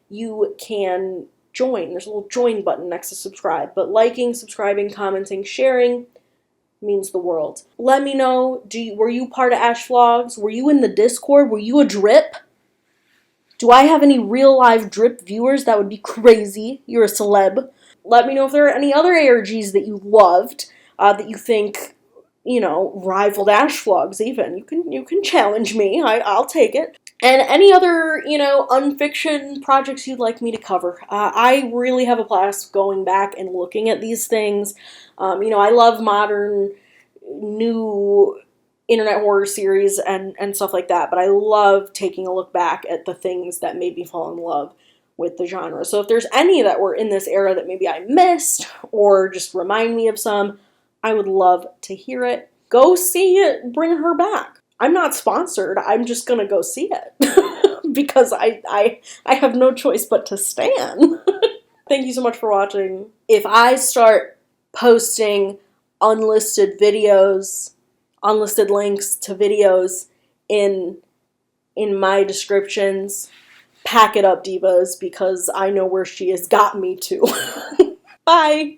Speaker 1: you can join. There's a little join button next to subscribe, but liking, subscribing, commenting, sharing means the world. Let me know, were you part of AshVlogs? Were you in the Discord? Were you a drip? Do I have any real live drip viewers? That would be crazy. You're a celeb. Let me know if there are any other ARGs that you loved, that you think, you know, rivaled AshVlogs even. You can challenge me. I'll take it. And any other, you know, unfiction projects you'd like me to cover. I really have a blast going back and looking at these things. You know, I love modern, new internet horror series and stuff like that, but I love taking a look back at the things that made me fall in love with the genre. So if there's any that were in this era that maybe I missed, or just remind me of some, I would love to hear it. Go see it, bring her back. I'm not sponsored, I'm just gonna go see it. Because I have no choice but to stan. Thank you so much for watching. If I start posting unlisted videos, unlisted links to videos in my descriptions, pack it up, divas, because I know where she has got me to. Bye!